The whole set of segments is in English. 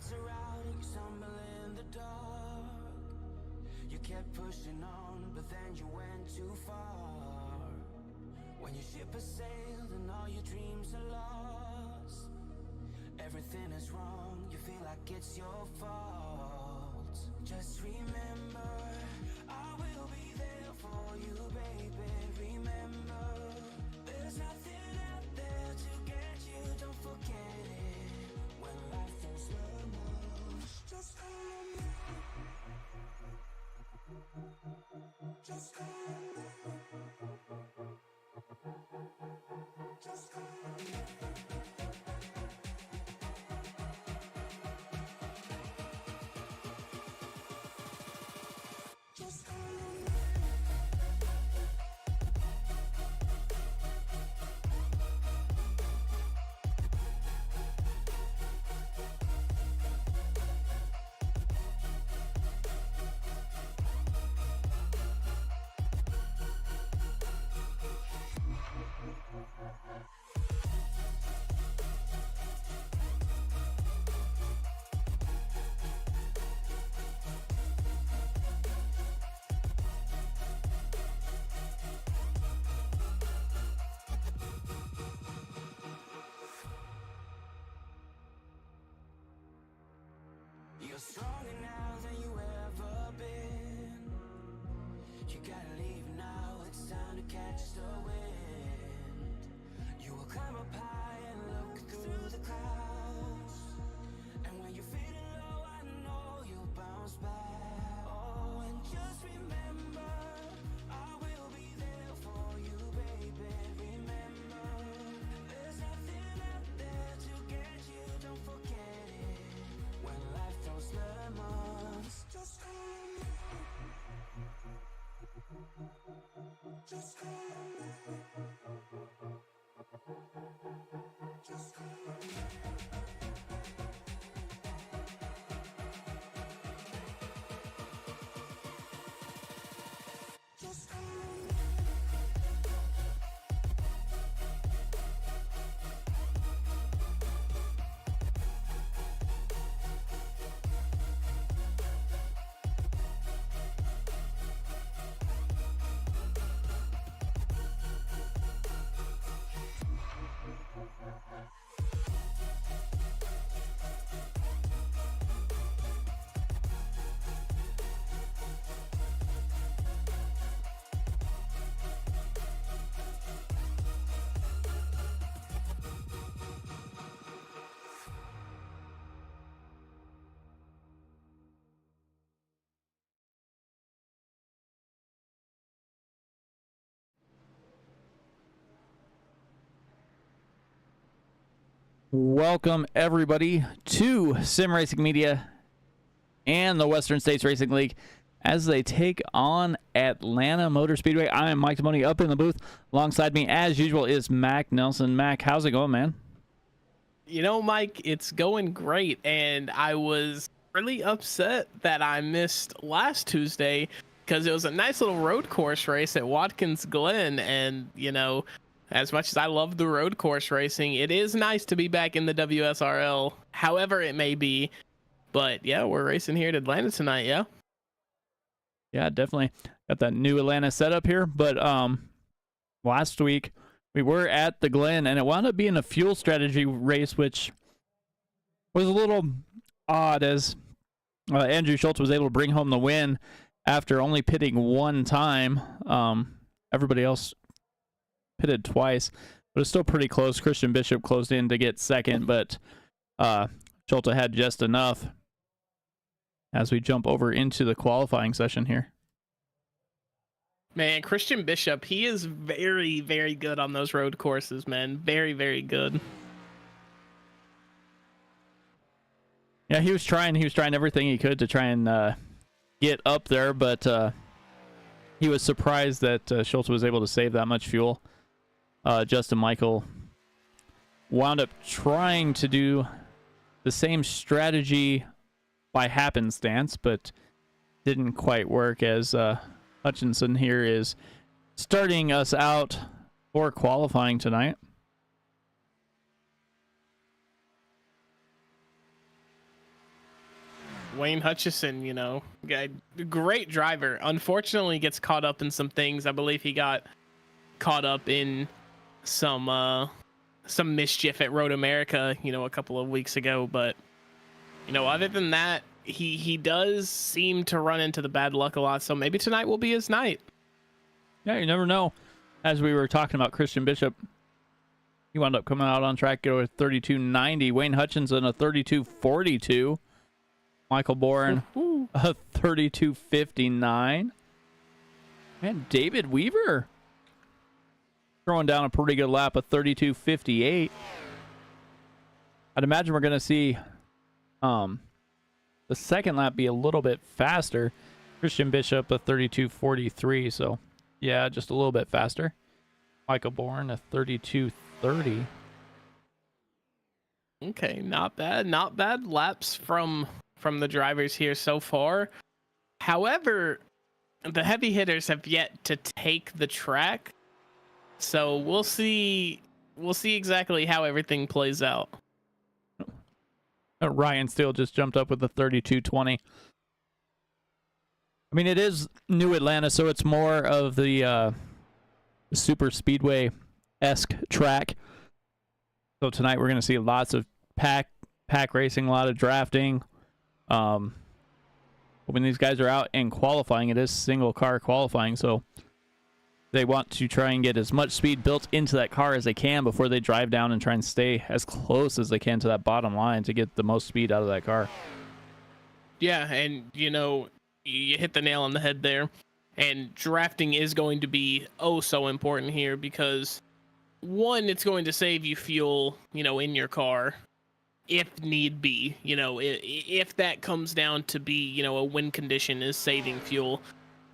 lights are out, you stumble in the dark. You kept pushing on, but then you went too far. When your ship has sailed and all your dreams are lost, everything is wrong, you feel like it's your fault. Just remember, I will be there for you, baby. Remember, there's nothing out there to get you, don't forget it. When life throws lemons, just call on me. Just call on me. Just call on me. Just call on me. You're stronger now than you ever been. You gotta leave now, it's time to catch the wind. You will climb up high and look through the clouds. And when you're feeling low, I know you'll bounce back. Oh, and just remember, I will be there for you, baby. Remember, there's nothing out there to get you, don't forget it. When life throws lemons, just call on me. Just call on me. Just call on me. Just call on me. Welcome everybody to Sim Racing Media and the Western States Racing League as they take on Atlanta Motor Speedway. I am Mike Demoney up in the booth. Alongside me, as usual, is Mac Nelson. Mac, how's it going, man? You know, Mike, it's going great, and I was really upset that I missed last Tuesday because it was a nice little road course race at Watkins Glen, and, you know, as much as I love the road course racing, it is nice to be back in the WSRL, however it may be. But, yeah, we're racing here at Atlanta tonight, yeah? Yeah, definitely. Got that new Atlanta setup here, but last week we were at the Glen, and it wound up being a fuel strategy race, which was a little odd as Andrew Schultz was able to bring home the win after only pitting one time. Everybody else pitted twice, but it's still pretty close. Christian Bishop closed in to get second, but Schultz had just enough as we jump over into the qualifying session here. Man, Christian Bishop, he is very, very good on those road courses, man. Very, very good. Yeah, he was trying everything he could to try and get up there, but he was surprised that Schultz was able to save that much fuel. Justin Michael wound up trying to do the same strategy by happenstance, but didn't quite work, as Hutchinson here is starting us out for qualifying tonight. Wayne Hutchison, great driver. Unfortunately, gets caught up in some things. I believe he got caught up in some mischief at Road America, a couple of weeks ago. But other than that, he does seem to run into the bad luck a lot. So maybe tonight will be his night. Yeah, you never know. As we were talking about Christian Bishop, he wound up coming out on track with 32.90. Wayne Hutchinson a 32.42. Michael Bourne a 32.59. And David Weaver throwing down a pretty good lap, a 32.58. I'd imagine we're going to see the second lap be a little bit faster. Christian Bishop a 32.43, so yeah, just a little bit faster. Michael Bourne a 32.30. Okay, not bad laps from the drivers here so far. However, the heavy hitters have yet to take the track, so we'll see exactly how everything plays out. Ryan Steele just jumped up with a 32.20. I mean, it is New Atlanta, so it's more of the super speedway-esque track. So tonight we're going to see lots of pack racing, a lot of drafting. When these guys are out in qualifying, it is single car qualifying, so they want to try and get as much speed built into that car as they can before they drive down and try and stay as close as they can to that bottom line to get the most speed out of that car. Yeah, and you hit the nail on the head there. And drafting is going to be so important here because, one, it's going to save you fuel, in your car if need be. If that comes down to be, a win condition is saving fuel,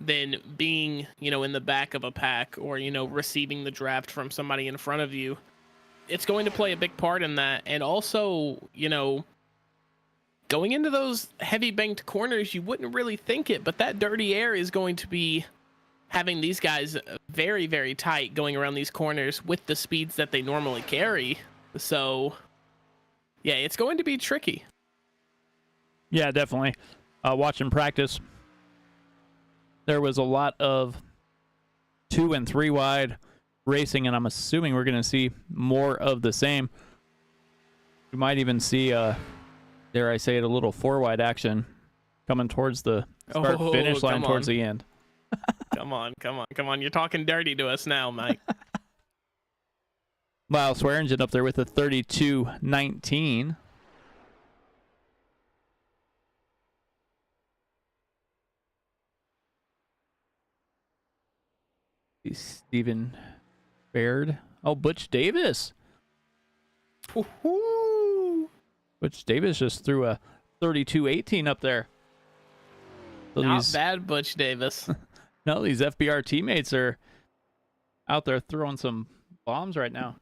then being, in the back of a pack or, receiving the draft from somebody in front of you, it's going to play a big part in that. And also, going into those heavy banked corners, you wouldn't really think it, but that dirty air is going to be having these guys very, very tight going around these corners with the speeds that they normally carry. So, yeah, it's going to be tricky. Yeah, definitely. Watching practice, there was a lot of 2 and 3 wide racing, and I'm assuming we're going to see more of the same. We might even see dare I say it, a little 4 wide action coming towards the start finish line towards the end. Come on. You're talking dirty to us now, Mike. Miles Swearingen up there with a 32.19. Stephen Baird. Oh, Butch Davis. Woo-hoo. Butch Davis just threw a 32.18 up there. So Not bad, Butch Davis. No, these FBR teammates are out there throwing some bombs right now.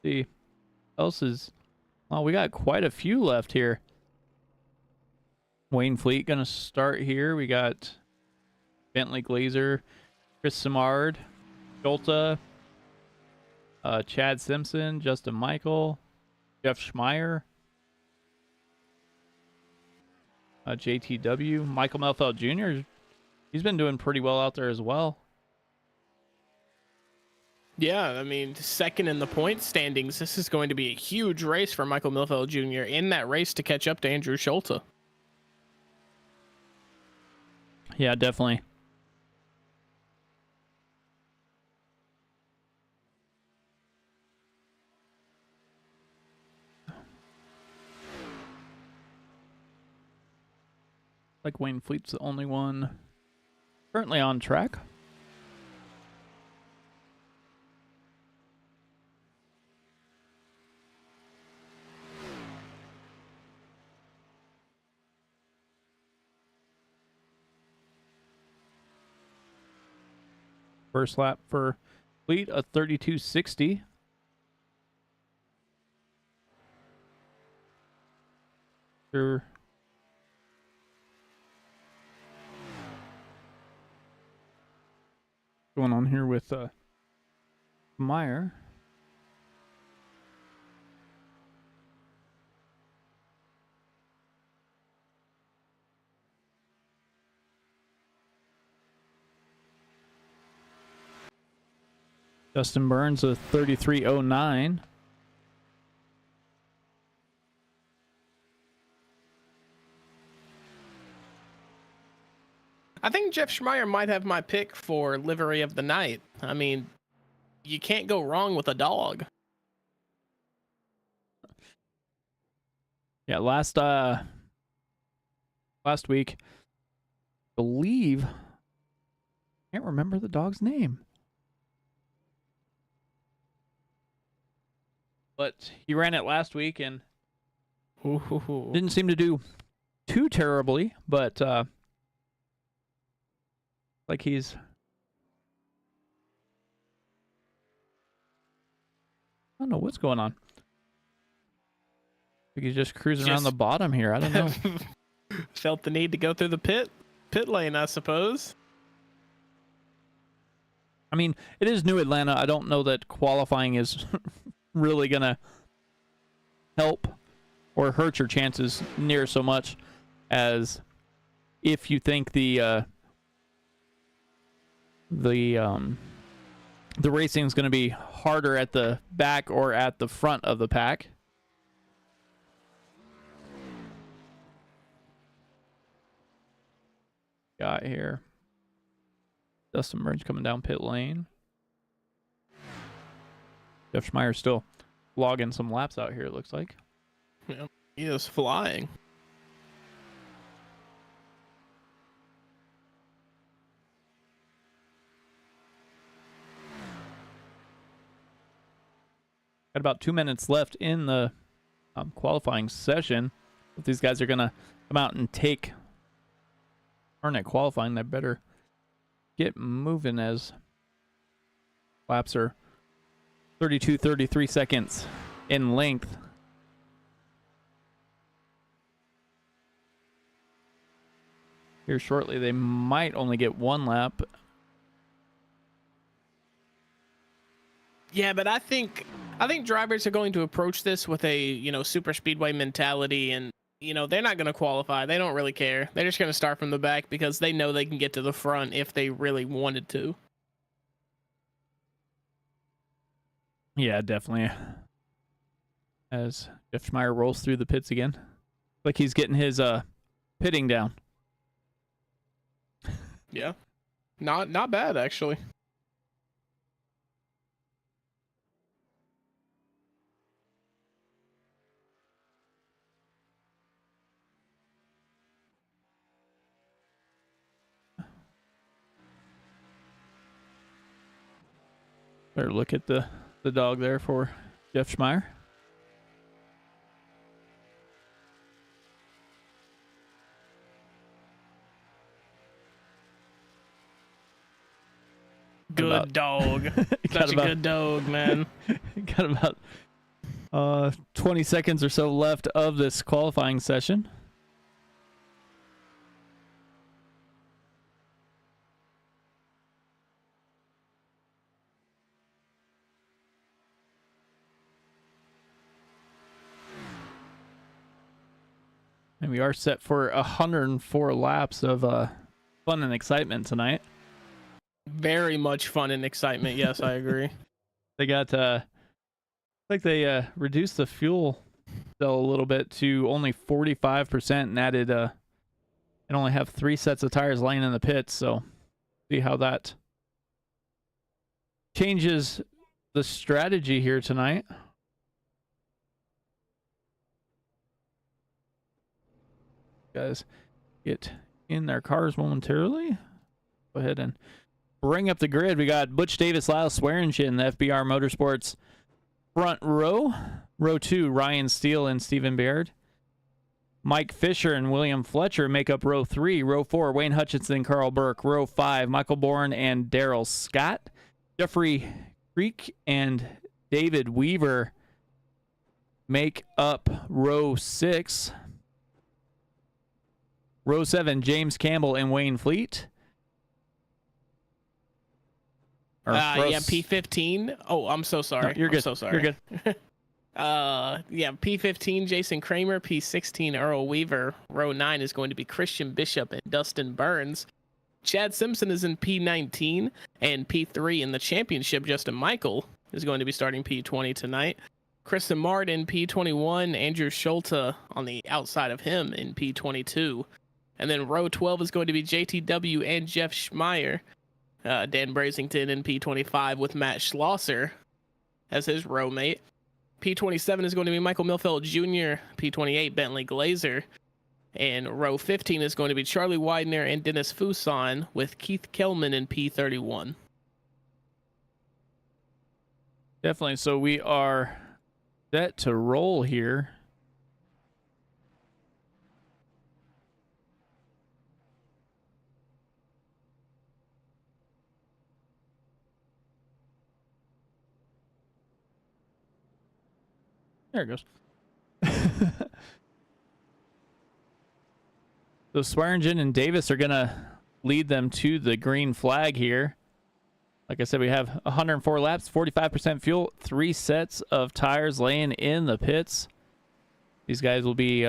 See, else is... Well, we got quite a few left here. Wayne Fleet gonna start here. We got Bentley Glazer, Chris Simard, Jolta, Chad Simpson, Justin Michael, Jeff Schmeier, JTW, Michael Melfeld Jr. He's been doing pretty well out there as well. Yeah, I mean, second in the point standings. This is going to be a huge race for Michael Milfeld Jr. in that race to catch up to Andrew Schulte. Yeah, definitely. Like Wayne Fleet's the only one currently on track. First lap for Fleet, a 32.60. Sure. Going on here with Meyer. Dustin Burns a 33.09. I think Jeff Schmeier might have my pick for livery of the night. I mean, you can't go wrong with a dog. Yeah, last week, I believe, can't remember the dog's name, but he ran it last week and didn't seem to do too terribly, but like he's, I don't know what's going on. Like he's just cruising around the bottom here. I don't know. Felt the need to go through the pit lane, I suppose. I mean, it is New Atlanta. I don't know that qualifying is really gonna help or hurt your chances near so much as if you think the racing is going to be harder at the back or at the front of the pack. Got here. Dustin Burns coming down pit lane. Jeff Schmeier still logging some laps out here, it looks like. Yeah, he is flying. Got about 2 minutes left in the qualifying session. If these guys are going to come out and take turn at qualifying, they better get moving as laps are 33 seconds in length. Here shortly, they might only get one lap. Yeah, but I think drivers are going to approach this with a, super speedway mentality, and they're not going to qualify. They don't really care. They're just going to start from the back because they know they can get to the front if they really wanted to. Yeah, definitely. As Jeff Schmeier rolls through the pits again. Like he's getting his pitting down. Yeah. Not bad, actually. Better look at the dog there for Jeff Schmeier. Good dog. Such a good dog, man. Got about 20 seconds or so left of this qualifying session. And we are set for 104 laps of fun and excitement tonight. Very much fun and excitement. Yes, I agree. They got, like they reduced the fuel cell a little bit to only 45% and added, and only have 3 sets of tires laying in the pits. So see how that changes the strategy here tonight. Guys get in their cars momentarily. Go ahead and bring up the grid. We got Butch Davis, Lyle Swearingen, the FBR Motorsports front row. Row 2, Ryan Steele and Stephen Baird. Mike Fisher and William Fletcher make up row 3. Row 4, Wayne Hutchinson, Carl Burke. Row 5, Michael Bourne and Daryl Scott. Jeffrey Creek and David Weaver make up row 6. Row 7, James Campbell and Wayne Fleet. Yeah, P15. Oh, I'm so sorry. No, you're good. I'm so sorry. You're good. Yeah, P15, Jason Kramer. P16, Earl Weaver. Row 9 is going to be Christian Bishop and Dustin Burns. Chad Simpson is in P19 and P3 in the championship. Justin Michael is going to be starting P20 tonight. Kristen Martin, P21. Andrew Schulte on the outside of him in P22. And then row 12 is going to be JTW and Jeff Schmeier. Dan Brasington in P25 with Matt Schlosser as his row mate. P27 is going to be Michael Milfeld Jr., P28 Bentley Glazer, and row 15 is going to be Charlie Widener and Dennis Fuson with Keith Kelman in P31. Definitely. So we are set to roll here. There it goes. So Swearingen and Davis are going to lead them to the green flag here. Like I said, we have 104 laps, 45% fuel, 3 sets of tires laying in the pits. These guys will be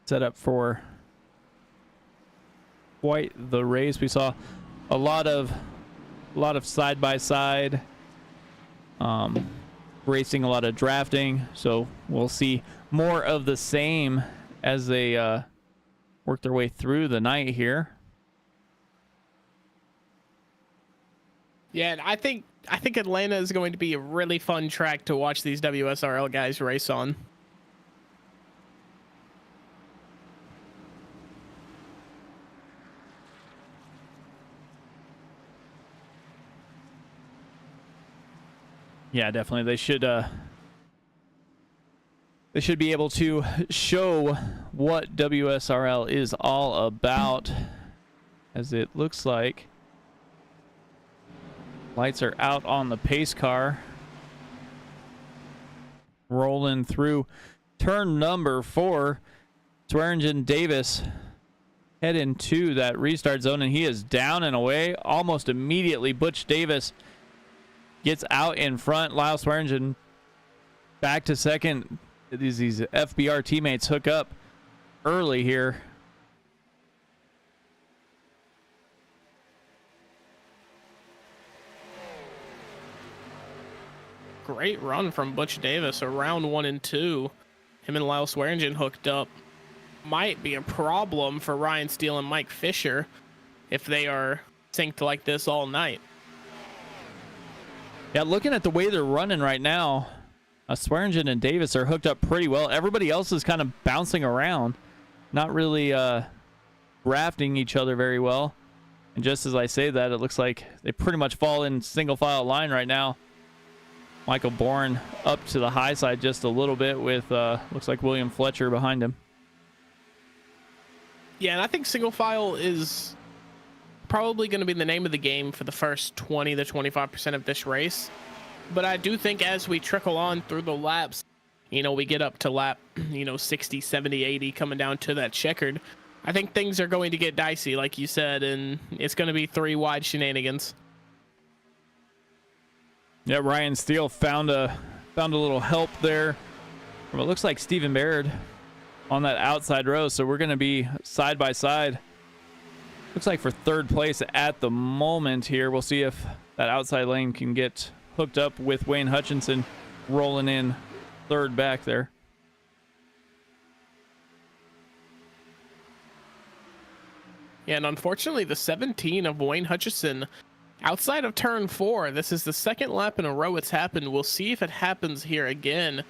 set up for quite the race. We saw a lot of side-by-side racing, a lot of drafting, so we'll see more of the same as they work their way through the night here. Yeah, and I think Atlanta is going to be a really fun track to watch these WSRL guys race on. Yeah, definitely. They should be able to show what WSRL is all about, as it looks like lights are out on the pace car. Rolling through turn number 4. Swearingen Davis head into that restart zone, and he is down and away almost immediately. Butch Davis gets out in front. Lyle Swearingen back to second. These FBR teammates hook up early here. Great run from Butch Davis around 1 and 2. Him and Lyle Swearingen hooked up. Might be a problem for Ryan Steele and Mike Fisher if they are synced like this all night. Yeah, looking at the way they're running right now, Swearingen and Davis are hooked up pretty well. Everybody else is kind of bouncing around, not really rafting each other very well. And just as I say that, it looks like they pretty much fall in single file line right now. Michael Bourne up to the high side just a little bit with, looks like William Fletcher behind him. Yeah, and I think single file is probably going to be the name of the game for the first 20 to 25% of this race. But I do think as we trickle on through the laps, we get up to lap, 60, 70, 80 coming down to that checkered. I think things are going to get dicey, like you said, and it's going to be 3 wide shenanigans. Yeah, Ryan Steele found a little help there from, it looks like, Stephen Baird on that outside row. So we're going to be side by side. Looks like for third place at the moment here. We'll see if that outside lane can get hooked up with Wayne Hutchinson rolling in third back there. Yeah, and unfortunately, the 17 of Wayne Hutchinson outside of turn 4. This is the second lap in a row it's happened. We'll see if it happens here again.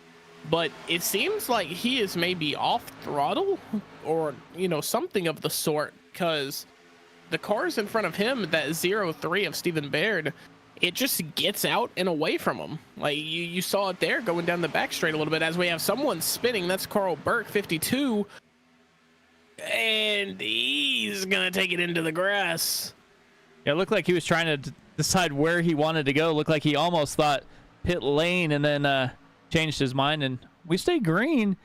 But it seems like he is maybe off throttle or, something of the sort, because the cars in front of him, that 0-3 of Stephen Baird, it just gets out and away from him. Like you saw it there going down the back straight a little bit as we have someone spinning. That's Carl Burke, 52. And he's going to take it into the grass. Yeah, it looked like he was trying to decide where he wanted to go. Looked like he almost thought pit lane and then changed his mind. And we stayed green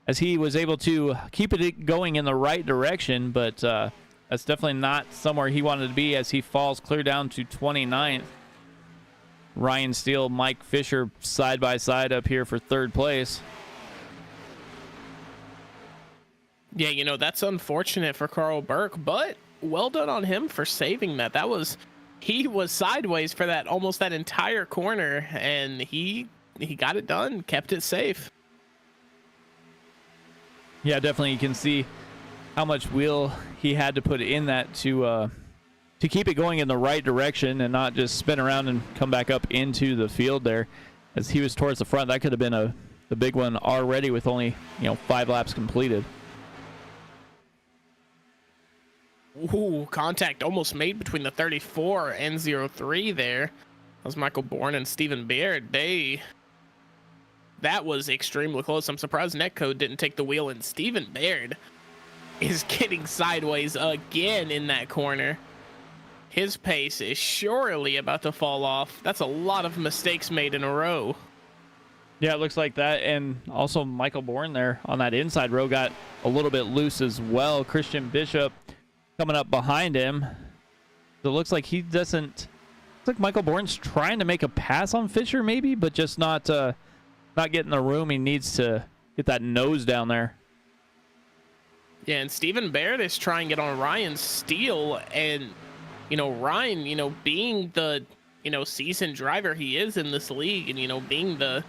as he was able to keep it going in the right direction. But that's definitely not somewhere he wanted to be as he falls clear down to 29th. Ryan Steele, Mike Fisher side by side up here for third place. Yeah, that's unfortunate for Carl Burke, but well done on him for saving that. He was sideways for that almost that entire corner, and he got it done, kept it safe. Yeah, definitely. You can see how much wheel he had to put in that to keep it going in the right direction and not just spin around and come back up into the field there. As he was towards the front, that could have been the big one already with only 5 laps completed. Ooh, contact almost made between the 34 and 03 there. That was Michael Bourne and Stephen Baird. That was extremely close. I'm surprised Netcode didn't take the wheel, and Stephen Baird is getting sideways again in that corner. His pace is surely about to fall off. That's a lot of mistakes made in a row. Yeah, it looks like that. And also Michael Bourne there on that inside row got a little bit loose as well. Christian Bishop coming up behind him. So it looks like he doesn't... Looks like Michael Bourne's trying to make a pass on Fisher maybe, but just not getting the room. He needs to get that nose down there. Yeah, and Stephen Baird is trying it on Ryan Steele, and Ryan, being the seasoned driver he is in this league, and being the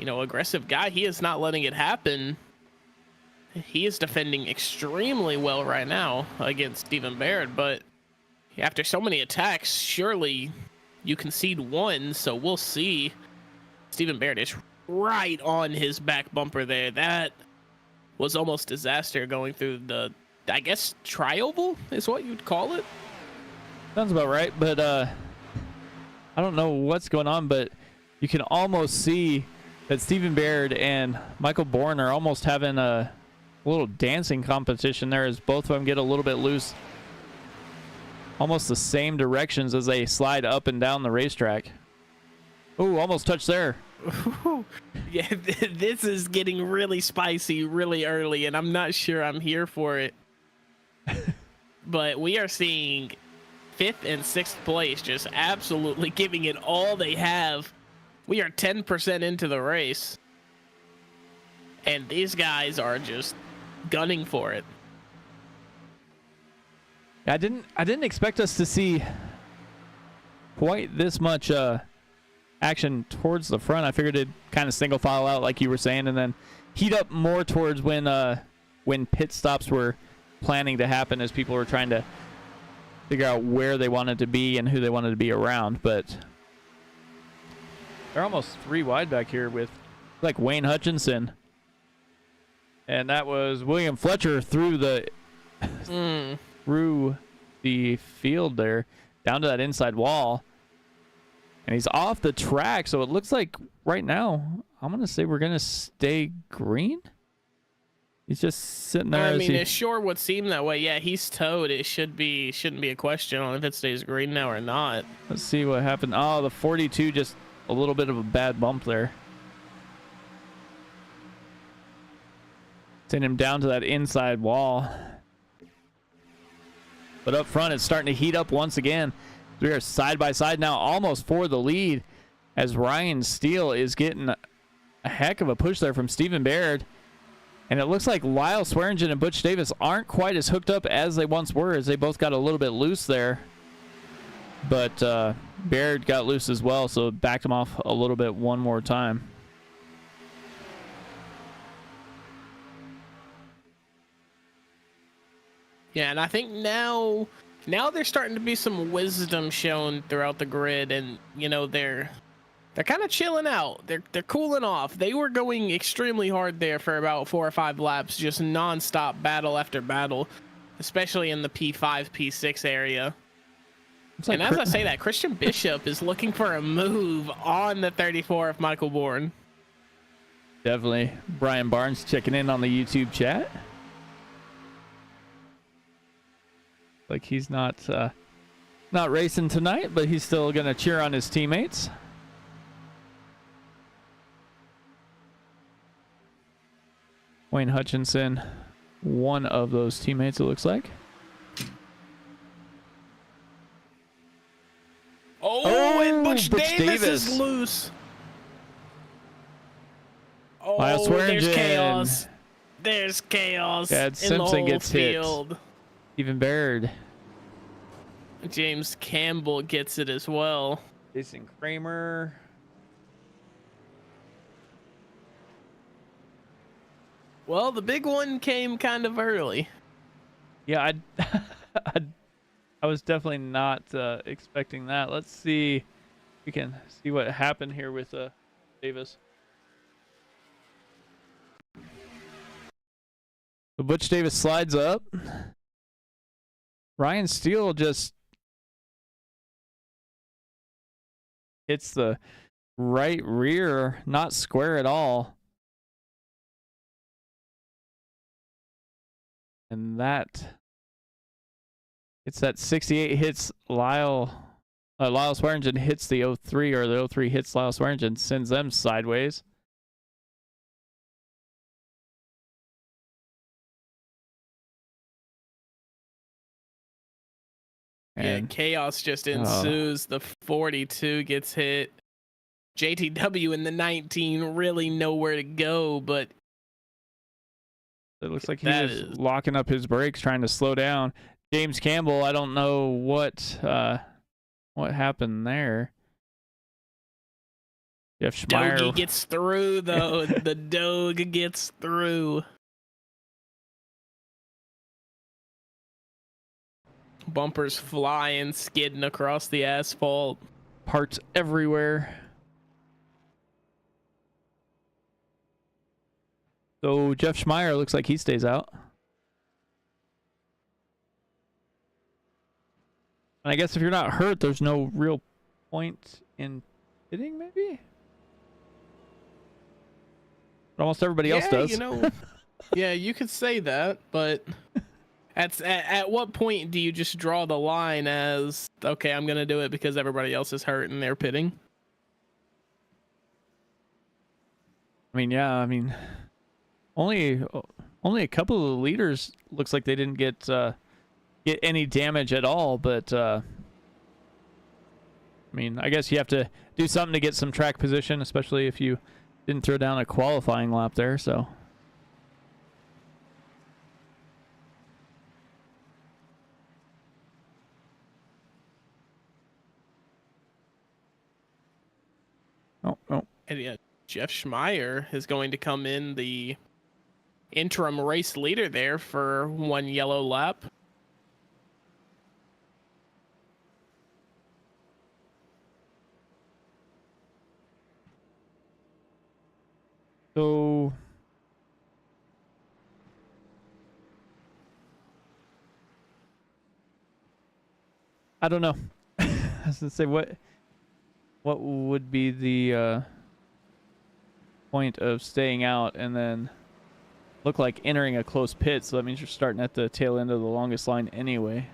aggressive guy, he is not letting it happen. He is defending extremely well right now against Stephen Baird, but after so many attacks, surely you concede one, so we'll see. Stephen Baird is right on his back bumper there. That was almost disaster going through the, I guess, tri-oval is what you'd call it. Sounds about right, but I don't know what's going on, but you can almost see that Stephen Baird and Michael Bourne are almost having a little dancing competition there as both of them get a little bit loose. Almost the same directions as they slide up and down the racetrack. Ooh, almost touched there. Yeah, this is getting really spicy really early, and I'm not sure I'm here for it. But we are seeing 5th and 6th place just absolutely giving it all they have. We are 10% into the race, and these guys are just gunning for it. I didn't expect us to see quite this much action towards the front. I figured it'd kind of single file out like you were saying, and then heat up more towards when pit stops were planning to happen, as people were trying to figure out where they wanted to be and who they wanted to be around. But they're almost 3 wide back here with like Wayne Hutchinson, and that was William Fletcher through the through the field there down to that inside wall. And he's off the track, so it looks like right now, I'm going to say we're going to stay green. He's just sitting there. I mean, it sure would seem that way. Yeah, he's towed. It shouldn't be a question on if it stays green now or not. Let's see what happened. Oh, the 42, just a little bit of a bad bump there. Send him down to that inside wall. But up front, it's starting to heat up once again. We are side by side now, almost for the lead, as Ryan Steele is getting a heck of a push there from Stephen Baird. And it looks like Lyle Swearingen and Butch Davis aren't quite as hooked up as they once were, as they both got a little bit loose there. But Baird got loose as well, so it backed him off a little bit one more time. Yeah, and I think now there's starting to be some wisdom shown throughout the grid, and they're kind of chilling out. They're cooling off. They were going extremely hard there for about 4 or 5 laps, just nonstop battle after battle, especially in the P5, P6 area. And as I say that, Christian Bishop is looking for a move on the 34 of Michael Bourne. Definitely. Brian Barnes checking in on the YouTube chat. Like he's not racing tonight, but he's still going to cheer on his teammates. Wayne Hutchinson, one of those teammates, it looks like. Oh, and Butch Davis is loose. Oh, there's chaos. There's chaos. Chad Simpson gets hit. Stephen Baird James Campbell gets it as well. Jason Kramer. Well, the big one came kind of early. Yeah, I was definitely not expecting that. Let's see. We can see what happened here with Davis. So Butch Davis slides up. Ryan Steele just hits the right rear, not square at all. And it's that 68 hits Lyle Swearingen hits the 03, or the 03 hits Lyle Swearingen, sends them sideways. And chaos just ensues. The 42 gets hit. JTW in the 19 really nowhere to go, but it looks like he's just locking up his brakes, trying to slow down. James Campbell, I don't know what happened there. Jeff Schmeier. Doge gets through, though. The Doge gets through. Bumpers flying, skidding across the asphalt. Parts everywhere. So Jeff Schmeier looks like he stays out. And I guess if you're not hurt, there's no real point in hitting, maybe? But almost everybody else does. You know, yeah, you could say that, but at what point do you just draw the line as, okay, I'm going to do it because everybody else is hurt and they're pitting? I mean, yeah, only a couple of the leaders looks like they didn't get any damage at all, but I mean, I guess you have to do something to get some track position, especially if you didn't throw down a qualifying lap there, so. Oh. And yeah, Jeff Schmeier is going to come in the interim race leader there for one yellow lap. So I don't know. I was gonna say what would be the point of staying out and then look like entering a close pit, so that means you're starting at the tail end of the longest line anyway.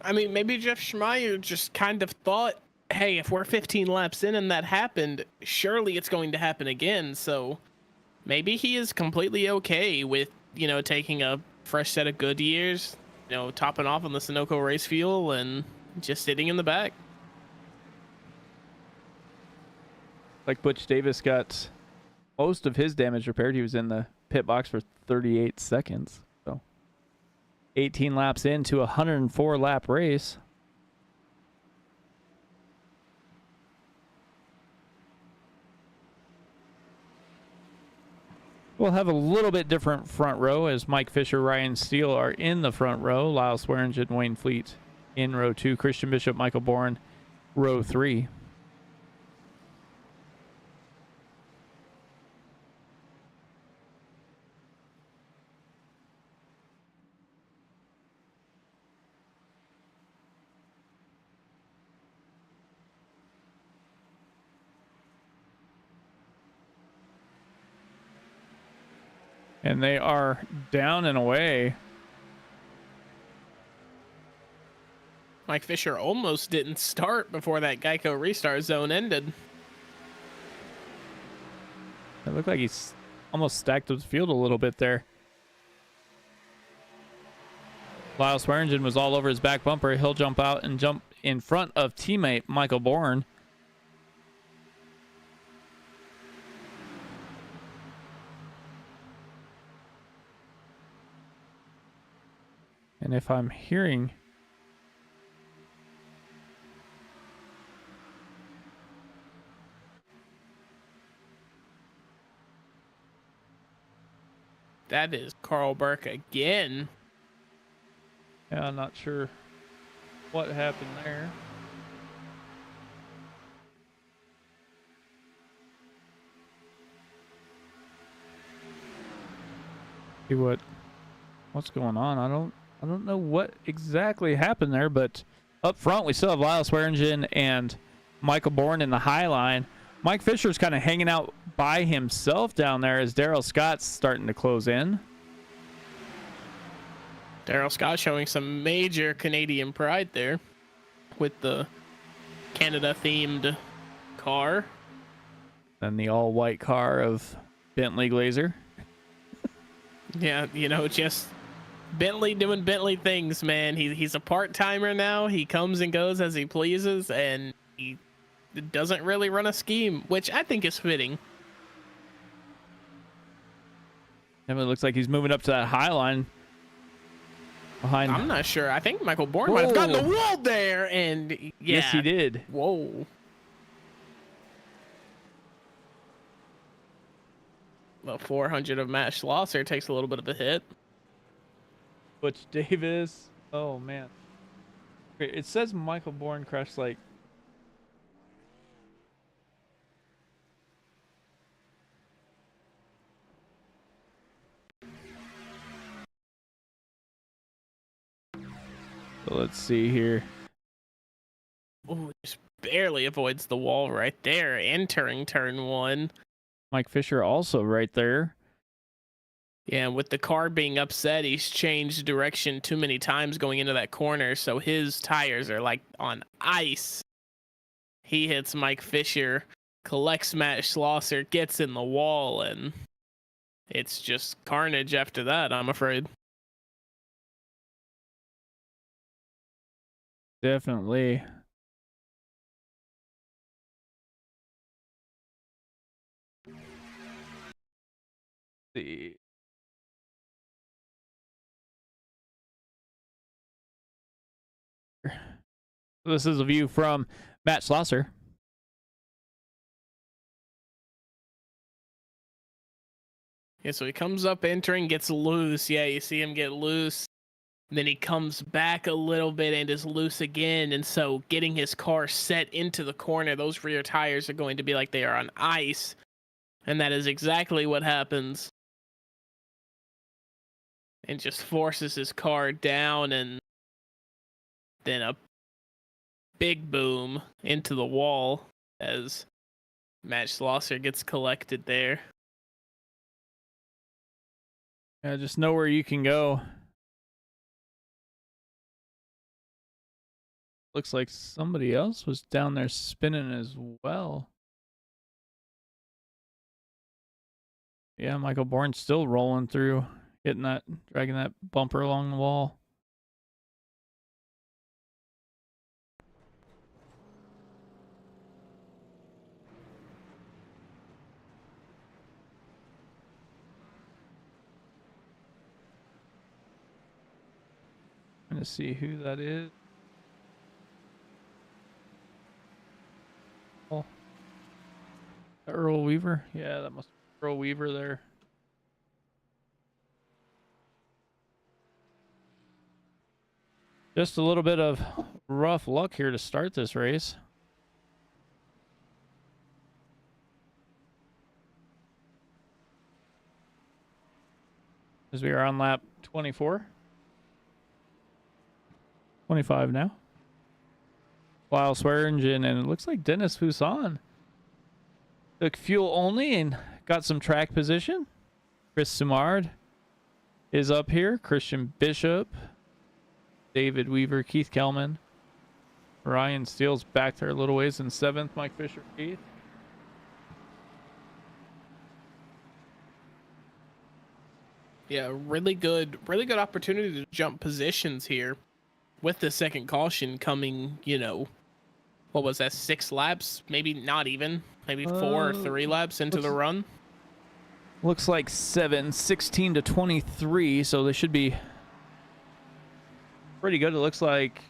I mean, maybe Jeff Schmeier just kind of thought, hey, if we're 15 laps in and that happened, surely it's going to happen again. So maybe he is completely okay with, you know, taking a fresh set of Goodyears, you know, topping off on the Sunoco race fuel and just sitting in the back. Like Butch Davis got most of his damage repaired. He was in the pit box for 38 seconds. So 18 laps into a 104 lap race. We'll have a little bit different front row as Mike Fisher, Ryan Steele are in the front row. Lyle Swearingen, Wayne Fleet in row 2. Christian Bishop, Michael Bourne, row 3. And they are down and away. Mike Fisher almost didn't start before that Geico restart zone ended. It looked like he's almost stacked the field a little bit there. Lyle Swearingen was all over his back bumper. He'll jump out and jump in front of teammate Michael Bourne. And if I'm hearing... That is Carl Burke again. Yeah, I'm not sure what happened there. See what's going on. I don't know what exactly happened there, but up front we still have Lyle Swearingen and Michael Bourne in the high line. Mike Fisher's kind of hanging out by himself down there as Daryl Scott's starting to close in. Daryl Scott showing some major Canadian pride there with the Canada-themed car. Then the all-white car of Bentley Glazer. Yeah, you know, just Bentley doing Bentley things, man. He's a part-timer now. He comes and goes as he pleases, and he doesn't really run a scheme, which I think is fitting. And it looks like he's moving up to that high line. Behind. I'm not sure. I think Michael Bourne might have gotten the wall there, and yeah. Yes, he did. Whoa. Well, 400 of Matt Schlosser takes a little bit of a hit. Butch Davis. Oh, man. Okay, it says Michael Bourne crashed like... So let's see here. Oh, just barely avoids the wall right there, entering turn one. Mike Fisher also right there. Yeah, with the car being upset, he's changed direction too many times going into that corner, so his tires are like on ice. He hits Mike Fisher, collects Matt Schlosser, gets in the wall, and it's just carnage after that, I'm afraid. Definitely. See. This is a view from Matt Schlosser. Yeah, so he comes up entering, gets loose. Yeah, you see him get loose. And then he comes back a little bit and is loose again. And so getting his car set into the corner, those rear tires are going to be like they are on ice. And that is exactly what happens. And just forces his car down, and then a big boom into the wall as Matt Schlosser gets collected there. Yeah, just know where you can go. Looks like somebody else was down there spinning as well. Yeah, Michael Bourne's still rolling through, hitting that, dragging that bumper along the wall. Trying to see who that is. Oh, Earl Weaver. Yeah, that must be Earl Weaver there. Just a little bit of rough luck here to start this race. As we are on lap 24. 25 now. Lyle Swearingen, and it looks like Dennis Poussin took fuel only and got some track position. Chris Sumard is up here. Christian Bishop, David Weaver, Keith Kelman, Ryan Steele's back there a little ways in 7th. Mike Fisher, 8th. Yeah, really good opportunity to jump positions here with the second caution coming, you know, what was that, 6 laps? Maybe not even. Maybe 4 or 3 laps into the run. Looks like 7, 16 to 23, so they should be pretty good. It looks like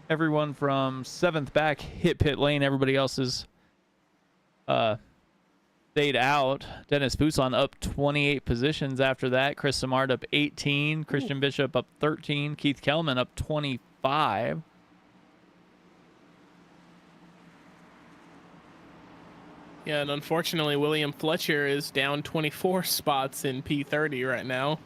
everyone from 7th back hit pit lane. Everybody else is stayed out. Dennis Poussin up 28 positions after that. Chris Samard up 18. Christian Bishop up 13. Keith Kellman up 25. Yeah, and unfortunately, William Fletcher is down 24 spots in P30 right now.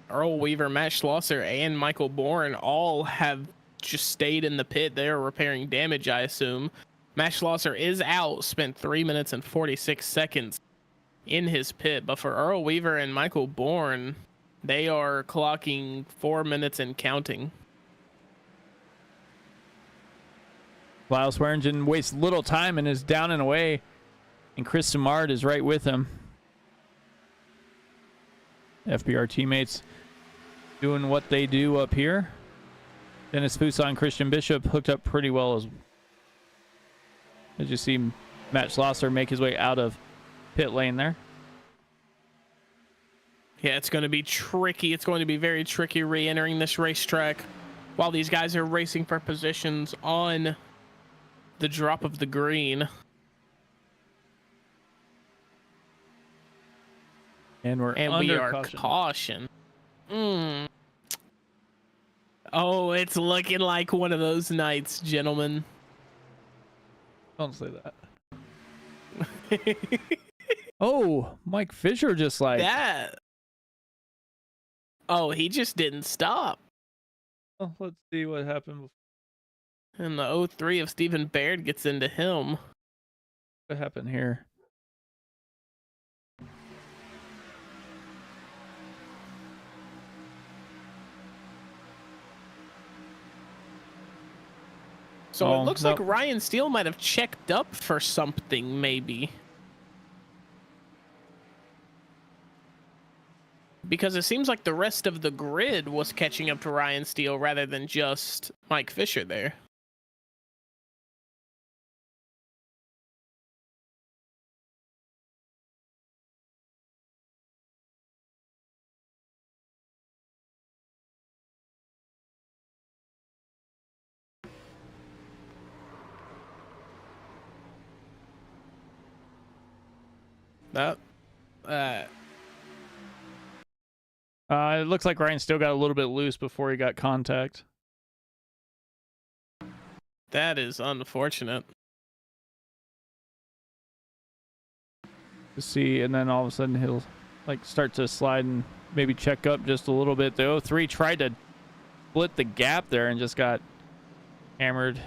Earl Weaver, Matt Schlosser, and Michael Bourne all have just stayed in the pit. They are repairing damage, I assume. Matt Schlosser is out, spent 3 minutes and 46 seconds in his pit. But for Earl Weaver and Michael Bourne, they are clocking 4 minutes and counting. Lyle Swearingen wastes little time and is down and away. And Chris Samard is right with him. FBR teammates doing what they do up here. Dennis Poussin, Christian Bishop hooked up pretty well as you see Matt Schlosser make his way out of pit lane there. Yeah, it's going to be tricky. It's going to be very tricky re-entering this racetrack while these guys are racing for positions on the drop of the green. And we are caution. Oh, it's looking like one of those nights, gentlemen. Don't say that. Oh, Mike Fisher just like that. Oh, he just didn't stop. Oh, let's see what happened before. And the 03 of Stephen Baird gets into him. What happened here? So it looks like Ryan Steele might have checked up for something, maybe. Because it seems like the rest of the grid was catching up to Ryan Steele rather than just Mike Fisher there. It looks like Ryan still got a little bit loose before he got contact. That is unfortunate. To see, and then all of a sudden he'll like start to slide and maybe check up just a little bit. The 03 tried to split the gap there and just got hammered.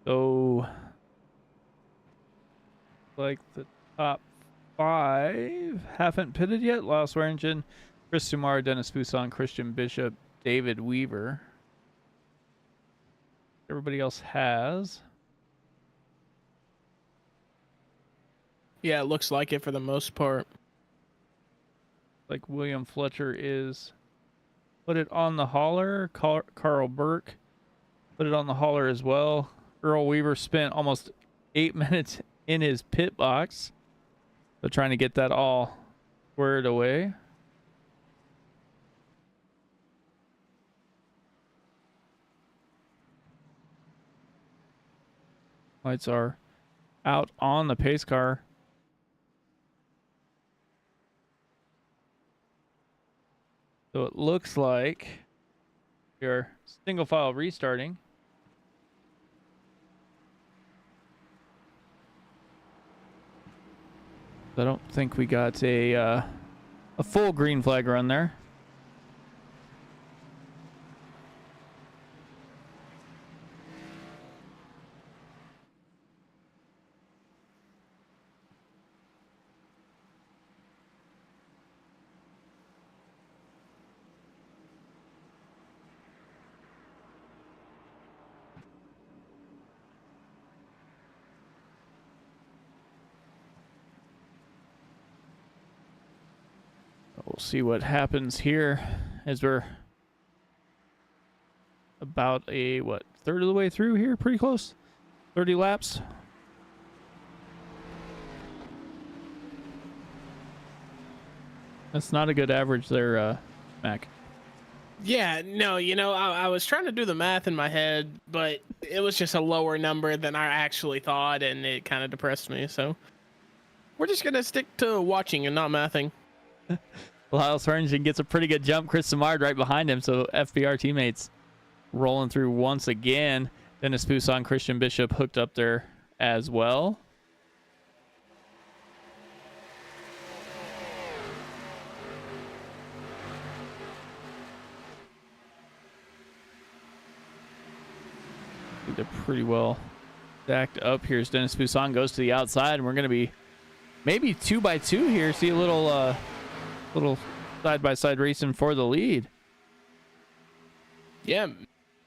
So, like the top 5 haven't pitted yet. Lyle Swearingen, Chris Sumar, Dennis Poussin, Christian Bishop, David Weaver. Everybody else has. Yeah, it looks like it for the most part. Like William Fletcher is put it on the hauler. Carl Burke put it on the hauler as well. Earl Weaver spent almost 8 minutes in his pit box. So trying to get that all squared away. Lights are out on the pace car. So it looks like we are single file restarting. I don't think we got a full green flag run there. We'll see what happens here as we're about a, third of the way through here? Pretty close. 30 laps. That's not a good average there, Mac. Yeah, no, I was trying to do the math in my head, but it was just a lower number than I actually thought, and it kind of depressed me. So we're just going to stick to watching and not mathing. Lyle Swearingen gets a pretty good jump. Chris Samard right behind him, so FBR teammates rolling through once again. Dennis Poussin, Christian Bishop hooked up there as well. They're pretty well stacked up. Here's Dennis Poussin goes to the outside, and we're going to be maybe 2x2 here. See a little side-by-side racing for the lead. Yeah,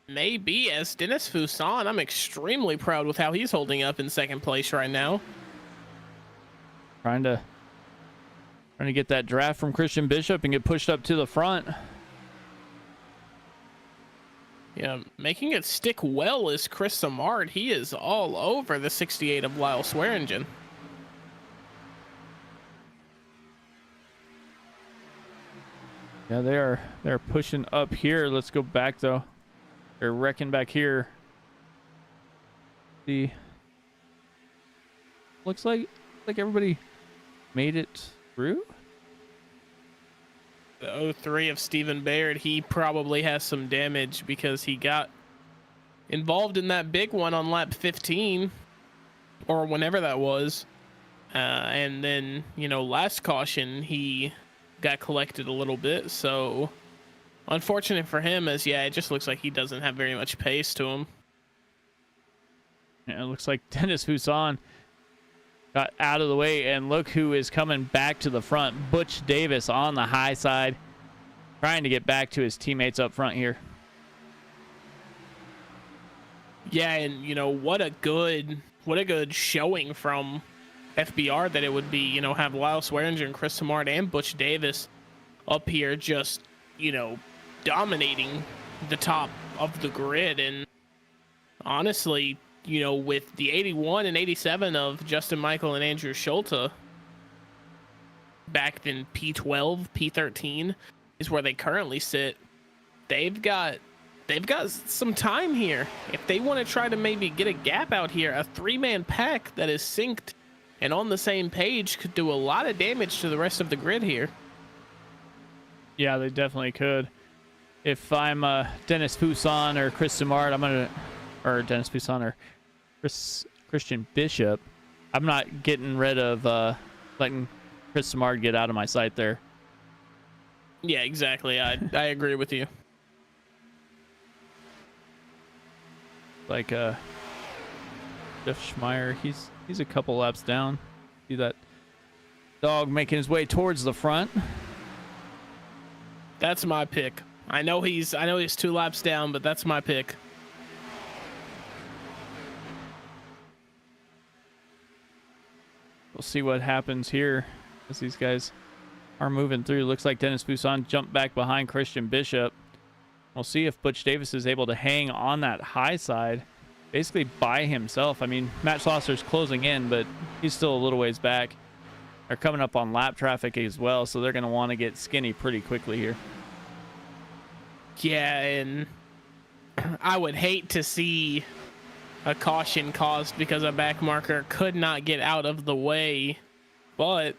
maybe. As Dennis Poussin, I'm extremely proud with how he's holding up in second place right now. Trying to get that draft from Christian Bishop and get pushed up to the front. Yeah, making it stick well is Chris Samard. He is all over the 68 of Lyle Swearingen. Yeah, they're pushing up here. Let's go back though. They're wrecking back here. See, looks like everybody made it through. The 03 of Stephen Baird, he probably has some damage because he got involved in that big one on lap 15 or whenever that was. And then, last caution, he got collected a little bit. So unfortunate for him as, it just looks like he doesn't have very much pace to him. Yeah, it looks like Dennis Poussin got out of the way, and look who is coming back to the front. Butch Davis on the high side, trying to get back to his teammates up front here. Yeah, and what a good showing from FBR that it would be, have Lyle Swearingen, Chris Samard, and Butch Davis up here just, dominating the top of the grid. And honestly, with the 81 and 87 of Justin Michael and Andrew Schulte back in P12, P13 is where they currently sit. They've got some time here. If they want to try to maybe get a gap out here, a three-man pack that is synced and on the same page could do a lot of damage to the rest of the grid here. Yeah, they definitely could. If I'm Dennis Poussin or Chris Samard, or Dennis Poussin or Christian Bishop, I'm not getting rid of letting Chris Samard get out of my sight there. Yeah, exactly. I agree with you. Like Jeff Schmeier, he's a couple laps down. See that dog making his way towards the front. That's my pick. I know he's 2 laps down, but that's my pick. We'll see what happens here as these guys are moving through. Looks like Dennis Poussin jumped back behind Christian Bishop. We'll see if Butch Davis is able to hang on that high side basically by himself. I mean, Matt Schlosser's closing in, but he's still a little ways back. They're coming up on lap traffic as well, so they're going to want to get skinny pretty quickly here. Yeah, and I would hate to see a caution caused because a back marker could not get out of the way, but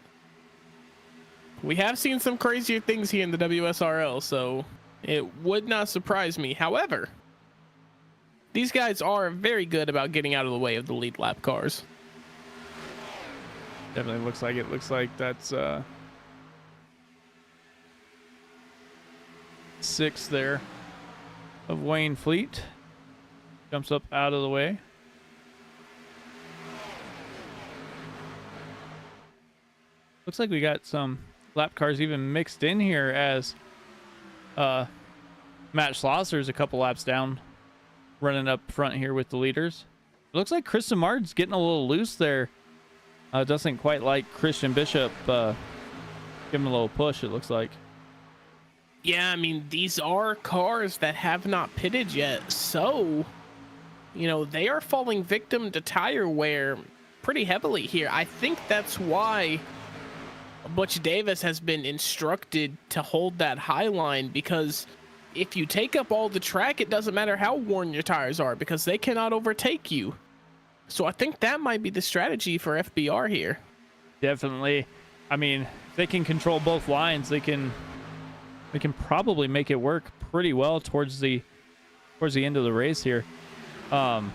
we have seen some crazier things here in the WSRL, so it would not surprise me. However, these guys are very good about getting out of the way of the lead lap cars. Definitely looks like it. Looks like that's 6 there of Wayne Fleet. Jumps up out of the way. Looks like we got some lap cars even mixed in here as Matt Schlosser's a couple laps down, running up front here with the leaders. It looks like Chris Samard's getting a little loose there. Doesn't quite like Christian Bishop give him a little push, it looks like. Yeah, I mean, these are cars that have not pitted yet, so, they are falling victim to tire wear pretty heavily here. I think that's why Butch Davis has been instructed to hold that high line, because if you take up all the track, it doesn't matter how worn your tires are, because they cannot overtake you. So I think that might be the strategy for FBR here. Definitely. I mean, if they can control both lines, they can probably make it work pretty well towards the end of the race here. And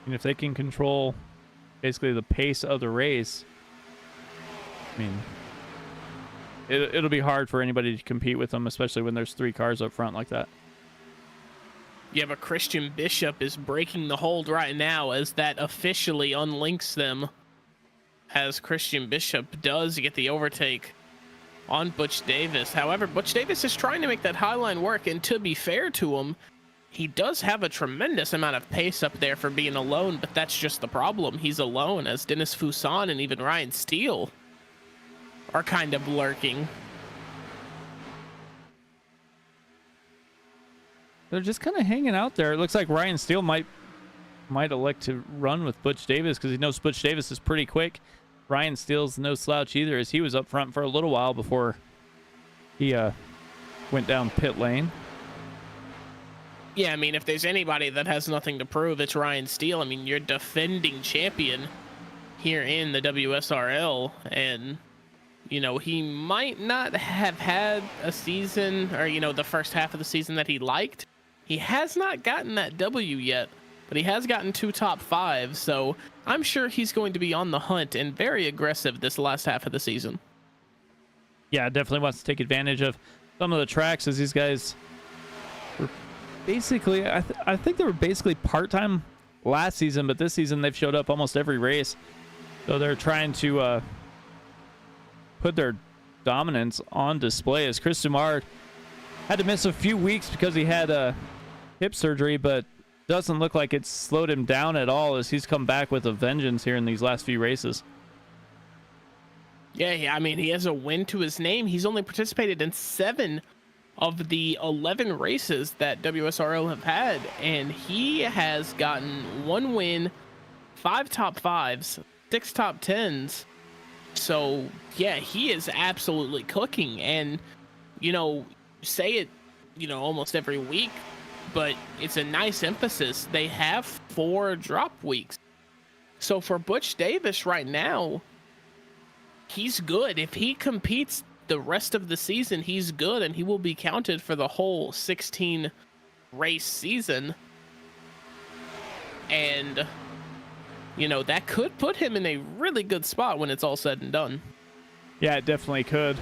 if they can control basically the pace of the race, I mean, it'll be hard for anybody to compete with them, especially when there's 3 cars up front like that. Yeah, but Christian Bishop is breaking the hold right now as that officially unlinks them, as Christian Bishop does get the overtake on Butch Davis. However, Butch Davis is trying to make that high line work, and to be fair to him, he does have a tremendous amount of pace up there for being alone, but that's just the problem. He's alone, as Dennis Fuson and even Ryan Steele are kind of lurking. They're just kind of hanging out there. It looks like Ryan Steele might elect to run with Butch Davis because he knows Butch Davis is pretty quick. Ryan Steele's no slouch either, as he was up front for a little while before he went down pit lane. Yeah, I mean, if there's anybody that has nothing to prove, it's Ryan Steele. I mean, you're defending champion here in the WSRL, and he might not have had a season, or the first half of the season that he liked. He has not gotten that W yet, but he has gotten 2 top 5, so I'm sure he's going to be on the hunt and very aggressive this last half of the season. Yeah, definitely wants to take advantage of some of the tracks, as these guys were basically, I think they were basically part-time last season, but this season they've showed up almost every race. So they're trying to put their dominance on display, as Chris Dumars had to miss a few weeks because he had a hip surgery, but doesn't look like it's slowed him down at all, as he's come back with a vengeance here in these last few races. Yeah, I mean, he has a win to his name. He's only participated in 7 of the 11 races that WSRL have had, and he has gotten 1 win, 5 top 5s, 6 top 10s. So yeah, he is absolutely cooking, and say it almost every week, but it's a nice emphasis. They have 4 drop weeks, so for Butch Davis right now, he's good. If he competes the rest of the season, he's good, and he will be counted for the whole 16 race season. And that could put him in a really good spot when it's all said and done. Yeah, it definitely could.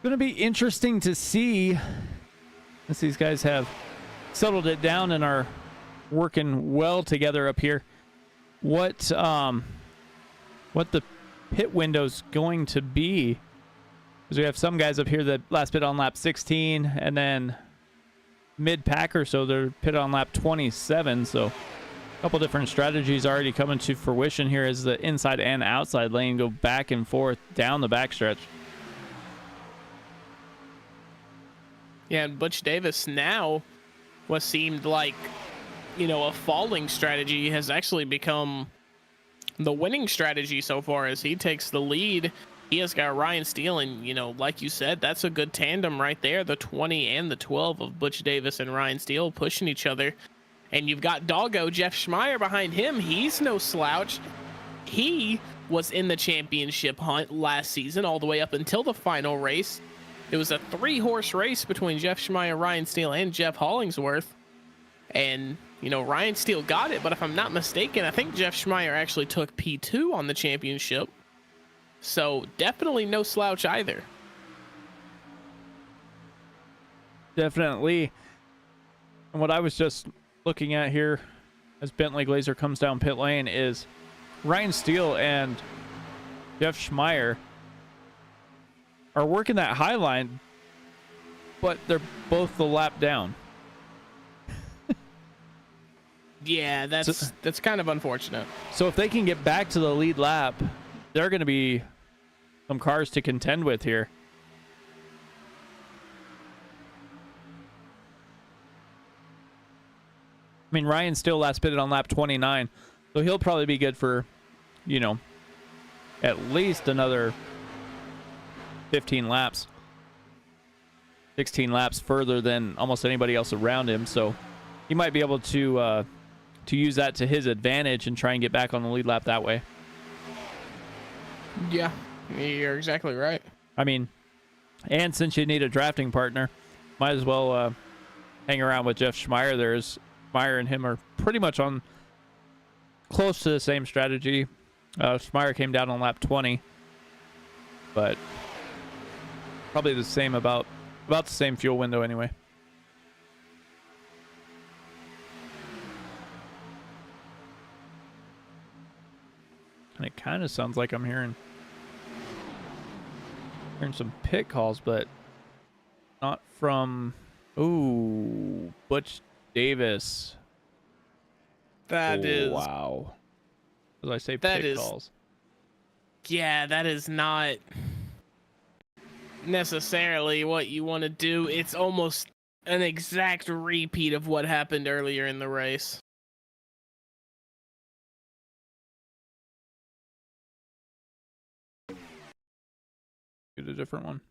Going to be interesting to see, as these guys have settled it down and are working well together up here, what the pit window's going to be. Because we have some guys up here that last pit on lap 16, and then mid-packer, so they're pit on lap 27. So a couple different strategies already coming to fruition here as the inside and outside lane go back and forth down the backstretch. Yeah, and Butch Davis now, what seemed like, a falling strategy has actually become the winning strategy so far, as he takes the lead. He has got Ryan Steele, and, like you said, that's a good tandem right there. The 20 and the 12 of Butch Davis and Ryan Steele pushing each other. And you've got Doggo, Jeff Schmeier, behind him. He's no slouch. He was in the championship hunt last season all the way up until the final race. It was a 3-horse race between Jeff Schmeier, Ryan Steele, and Jeff Hollingsworth. And, Ryan Steele got it, but if I'm not mistaken, I think Jeff Schmeier actually took P2 on the championship. So definitely no slouch either. Definitely. And what I was just looking at here as Bentley Glazer comes down pit lane is Ryan Steele and Jeff Schmeier are working that high line, but they're both the lap down. Yeah, that's kind of unfortunate. So if they can get back to the lead lap, they're going to be cars to contend with here. I mean, Ryan Steele last pitted on lap 29, so he'll probably be good for, you know, at least another 15 laps. 16 laps further than almost anybody else around him, so he might be able to use that to his advantage and try and get back on the lead lap that way. Yeah, you're exactly right. I mean, and since you need a drafting partner, might as well hang around with Jeff Schmeier. Schmeier and him are pretty much on close to the same strategy. Schmeier came down on lap 20, but probably the same, about the same fuel window anyway. And it kind of sounds like I'm hearing some pit calls, but not from Butch Davis. That is wow. As I say, pit calls. Yeah, that is not necessarily what you want to do. It's almost an exact repeat of what happened earlier in the race. Get a different one.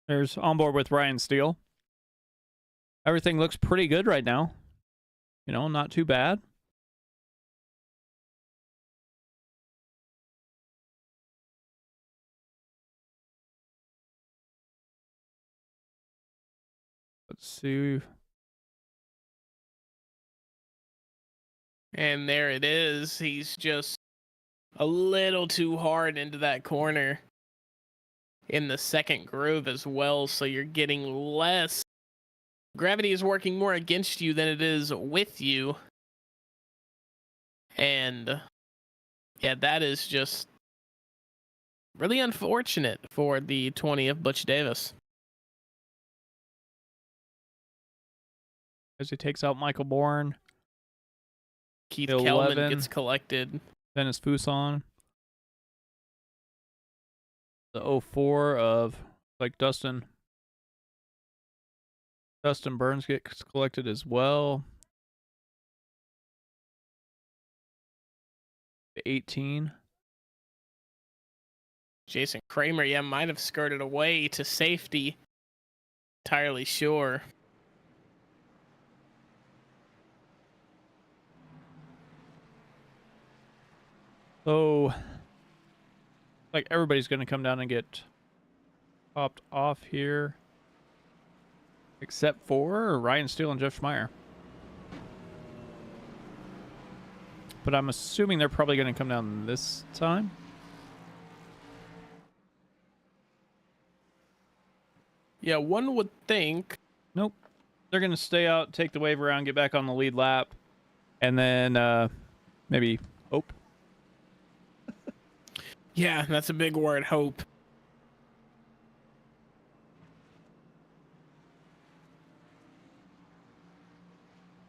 There's on board with Ryan Steele. Everything looks pretty good right now. You know, not too bad. Let's see. And there it is. He's just a little too hard into that corner in the second groove as well, so you're getting less. Gravity is working more against you than it is with you. And yeah, that is just really unfortunate for the 20 of Butch Davis. As he takes out Michael Bourne. Keith 11, Kellman gets collected. Dennis Fuson. The 04 of like Dustin Burns gets collected as well. 18. Jason Kramer, yeah, might have skirted away to safety. Entirely sure. So, like, everybody's going to come down and get popped off here, except for Ryan Steele and Jeff Schmeier. But I'm assuming they're probably going to come down this time. Yeah, one would think. Nope. They're going to stay out, take the wave around, get back on the lead lap, and then maybe hope. Yeah, that's a big word, hope.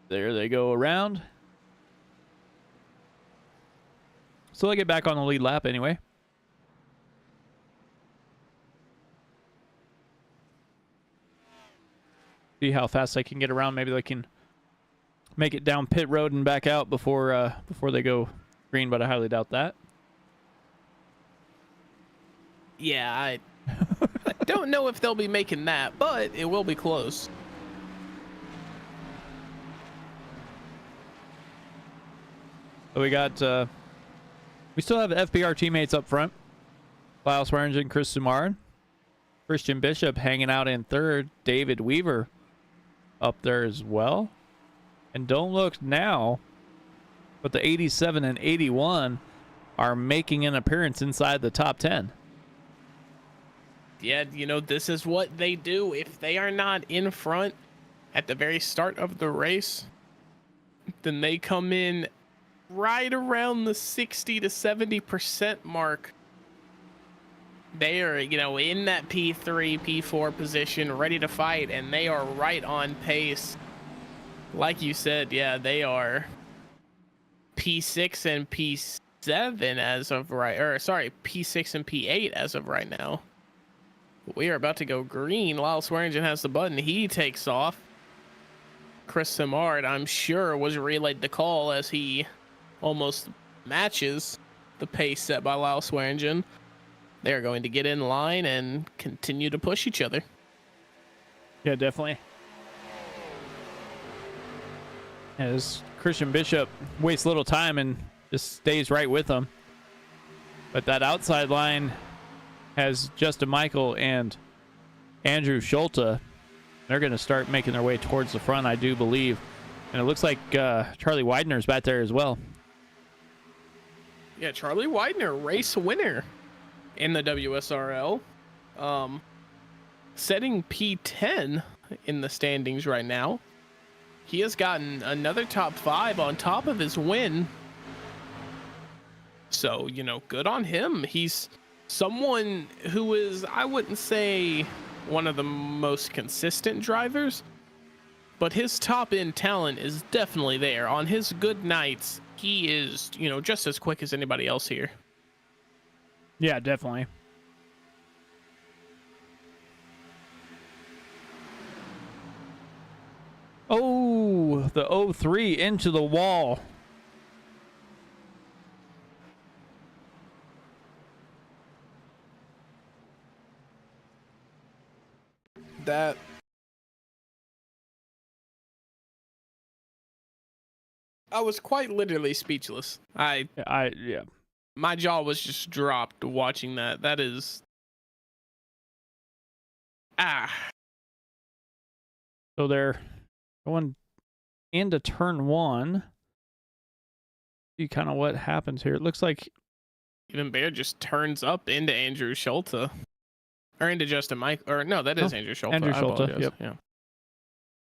There they go around. So they get back on the lead lap anyway. See how fast they can get around. Maybe they can make it down pit road and back out before they go green, but I highly doubt that. Yeah, I don't know if they'll be making that, but it will be close. So we got we still have FBR teammates up front. Klaus Swearingen, Chris Sumarin. Christian Bishop hanging out in third. David Weaver up there as well. And don't look now, but the 87 and 81 are making an appearance inside the top 10. Yeah, you know, this is what they do. If they are not in front at the very start of the race, then they come in right around the 60 to 70% mark They are, in that P3, P4 position, ready to fight, and they are right on pace. Like you said, yeah, they are P6 and P7 as of right, or sorry, P6 and P8 as of right now. We are about to go green. Lyle Swearingen has the button. He takes off. Chris Simard, I'm sure, was relayed the call as he almost matches the pace set by Lyle Swearingen. They're going to get in line and continue to push each other. Yeah, definitely. As Christian Bishop wastes little time and just stays right with them. But that outside line has Justin Michael and Andrew Schulte. They're going to start making their way towards the front, I do believe. And it looks like Charlie Widener's back there as well. Yeah, Charlie Widener, race winner in the WSRL. Setting P10 in the standings right now. He has gotten another top 5 on top of his win. So, good on him. He's someone who is, I wouldn't say one of the most consistent drivers, but his top end talent is definitely there. On his good nights, he is, just as quick as anybody else here. Yeah, definitely. Oh, the 0-3 into the wall. That I was quite literally speechless. Yeah. My jaw was just dropped watching that. That is So they're going into turn 1. See kind of what happens here. It looks like even Bear just turns up into Andrew Schulte. Or into Justin Mike, or no, that is Andrew Schulte. Andrew I Schulte, apologize. yep. Yeah.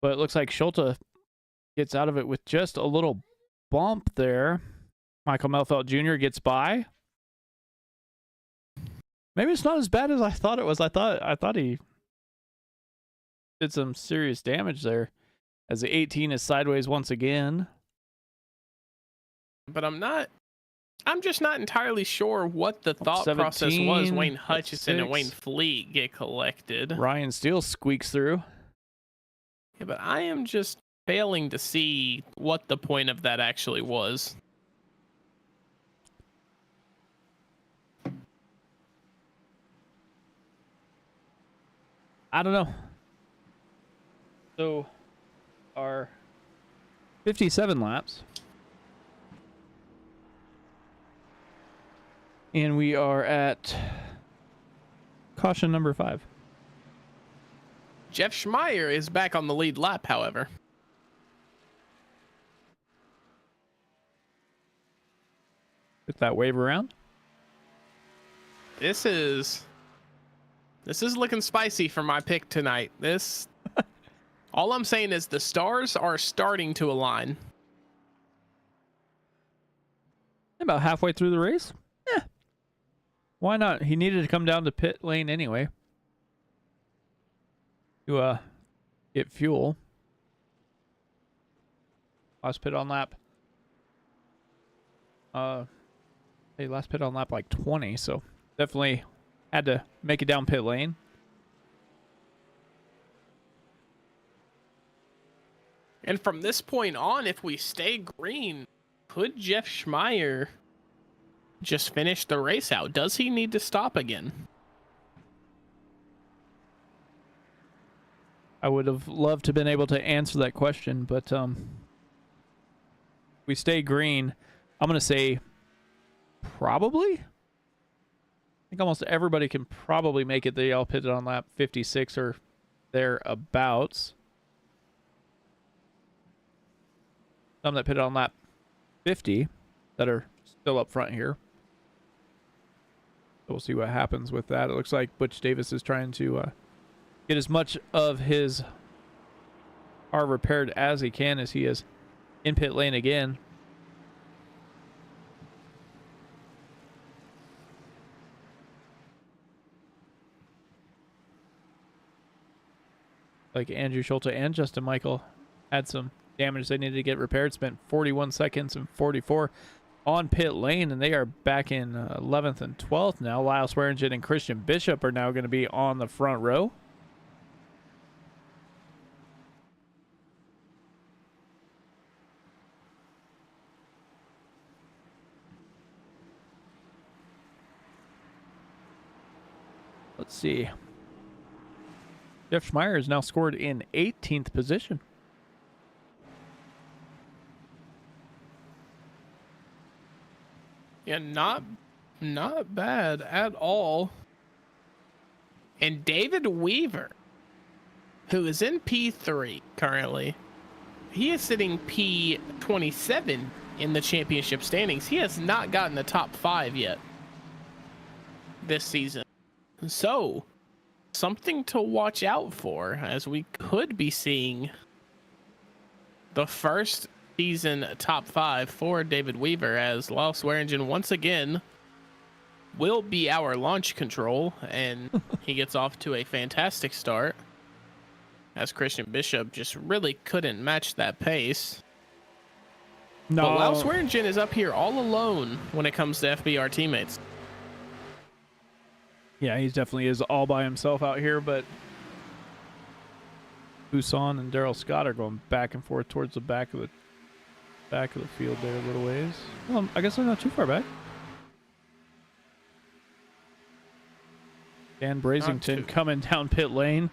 But it looks like Schulte gets out of it with just a little bump there. Michael Melfelt Jr. gets by. Maybe it's not as bad as I thought it was. I thought he did some serious damage there. As the 18 is sideways once again. But I'm just not entirely sure what the thought process was. Wayne Hutchison and Wayne Fleet get collected. Ryan Steele squeaks through. Yeah, but I am just failing to see what the point of that actually was. I don't know. So, our 57 laps. And we are at caution number 5. Jeff Schmeier is back on the lead lap, however. Get that wave around. This is looking spicy for my pick tonight. All I'm saying is the stars are starting to align. About halfway through the race? Yeah. Why not? He needed to come down to pit lane anyway. To get fuel. Last pit on lap. Last pit on lap like 20, so definitely had to make it down pit lane. And from this point on, if we stay green, could Jeff Schmeier just finish the race out? Does he need to stop again? I would have loved to have been able to answer that question, but we stay green. I'm going to say probably. I think almost everybody can probably make it. They all pitted on lap 56 or thereabouts. Some that pitted on lap 50 that are still up front here. So we'll see what happens with that. It looks like Butch Davis is trying to get as much of his car repaired as he can as he is in pit lane again. like Andrew Schulte and Justin Michael had some damage they needed to get repaired. Spent 41 seconds and 44 on pit lane, and they are back in 11th and 12th now. Lyle Swearingen and Christian Bishop are now going to be on the front row. Let's see. Jeff Schmeier is now scored in 18th position. Yeah, not bad at all. And David Weaver, who is in P3 currently, he is sitting P27 in the championship standings. He has not gotten the top 5 yet this season. So, something to watch out for, as we could be seeing the first season top 5 for David Weaver, as Lyle Swearingen once again will be our launch control, and he gets off to a fantastic start, as Christian Bishop just really couldn't match that pace. No. But Lyle Swearingen is up here all alone when it comes to FBR teammates. Yeah, he definitely is all by himself out here, but Busan and Daryl Scott are going back and forth towards the back of the field there a little ways. Well, I guess they're not too far back. Dan Brazington coming down pit lane.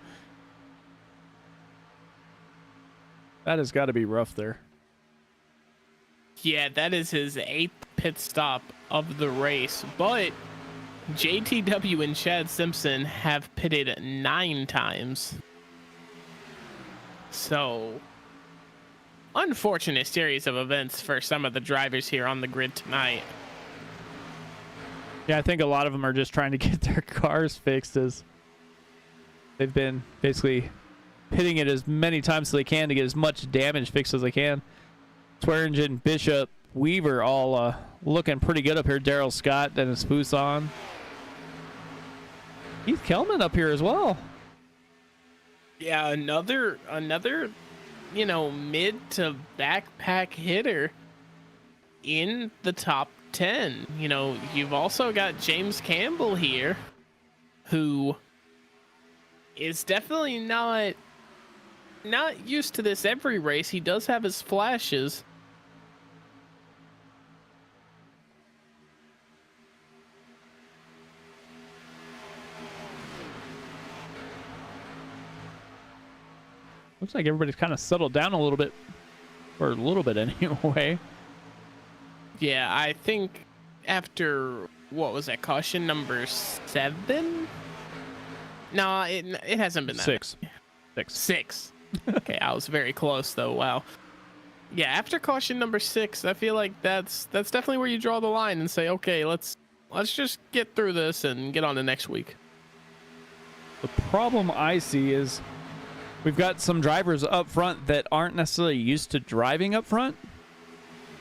That has got to be rough there. Yeah, that is his 8th pit stop of the race, but JTW and Chad Simpson have pitted 9 times. So, unfortunate series of events for some of the drivers here on the grid tonight. Yeah, I think a lot of them are just trying to get their cars fixed, as they've been basically hitting it as many times as they can to get as much damage fixed as they can. Swearingen, Bishop, Weaver all looking pretty good up here. Daryl Scott, Dennis Busan. Keith Kelman up here as well. Yeah, another mid to backpack hitter in the top 10. You've also got James Campbell here, who is definitely not used to this every race. He does have his flashes. Looks like everybody's kind of settled down a little bit, or a little bit anyway. Yeah, I think after, what was that, caution number 7? No, it hasn't been that. 6. Many. 6. Okay, I was very close though. Wow. Yeah, after caution number 6, I feel like that's definitely where you draw the line and say, okay, let's just get through this and get on to next week. The problem I see is we've got some drivers up front that aren't necessarily used to driving up front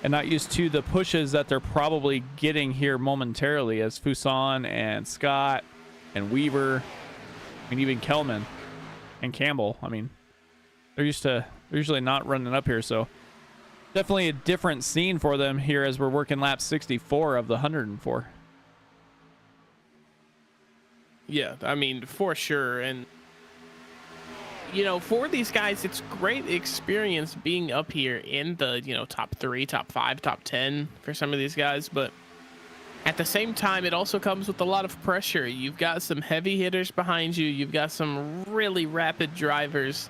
and not used to the pushes that they're probably getting here momentarily, as Fuson and Scott and Weaver, and even Kelman and Campbell. I mean, they're usually not running up here, so definitely a different scene for them here as we're working lap 64 of the 104. Yeah, I mean, for sure. And for these guys, it's great experience being up here in the, top 3, top 5, top 10 for some of these guys. But at the same time, it also comes with a lot of pressure. You've got some heavy hitters behind you. You've got some really rapid drivers.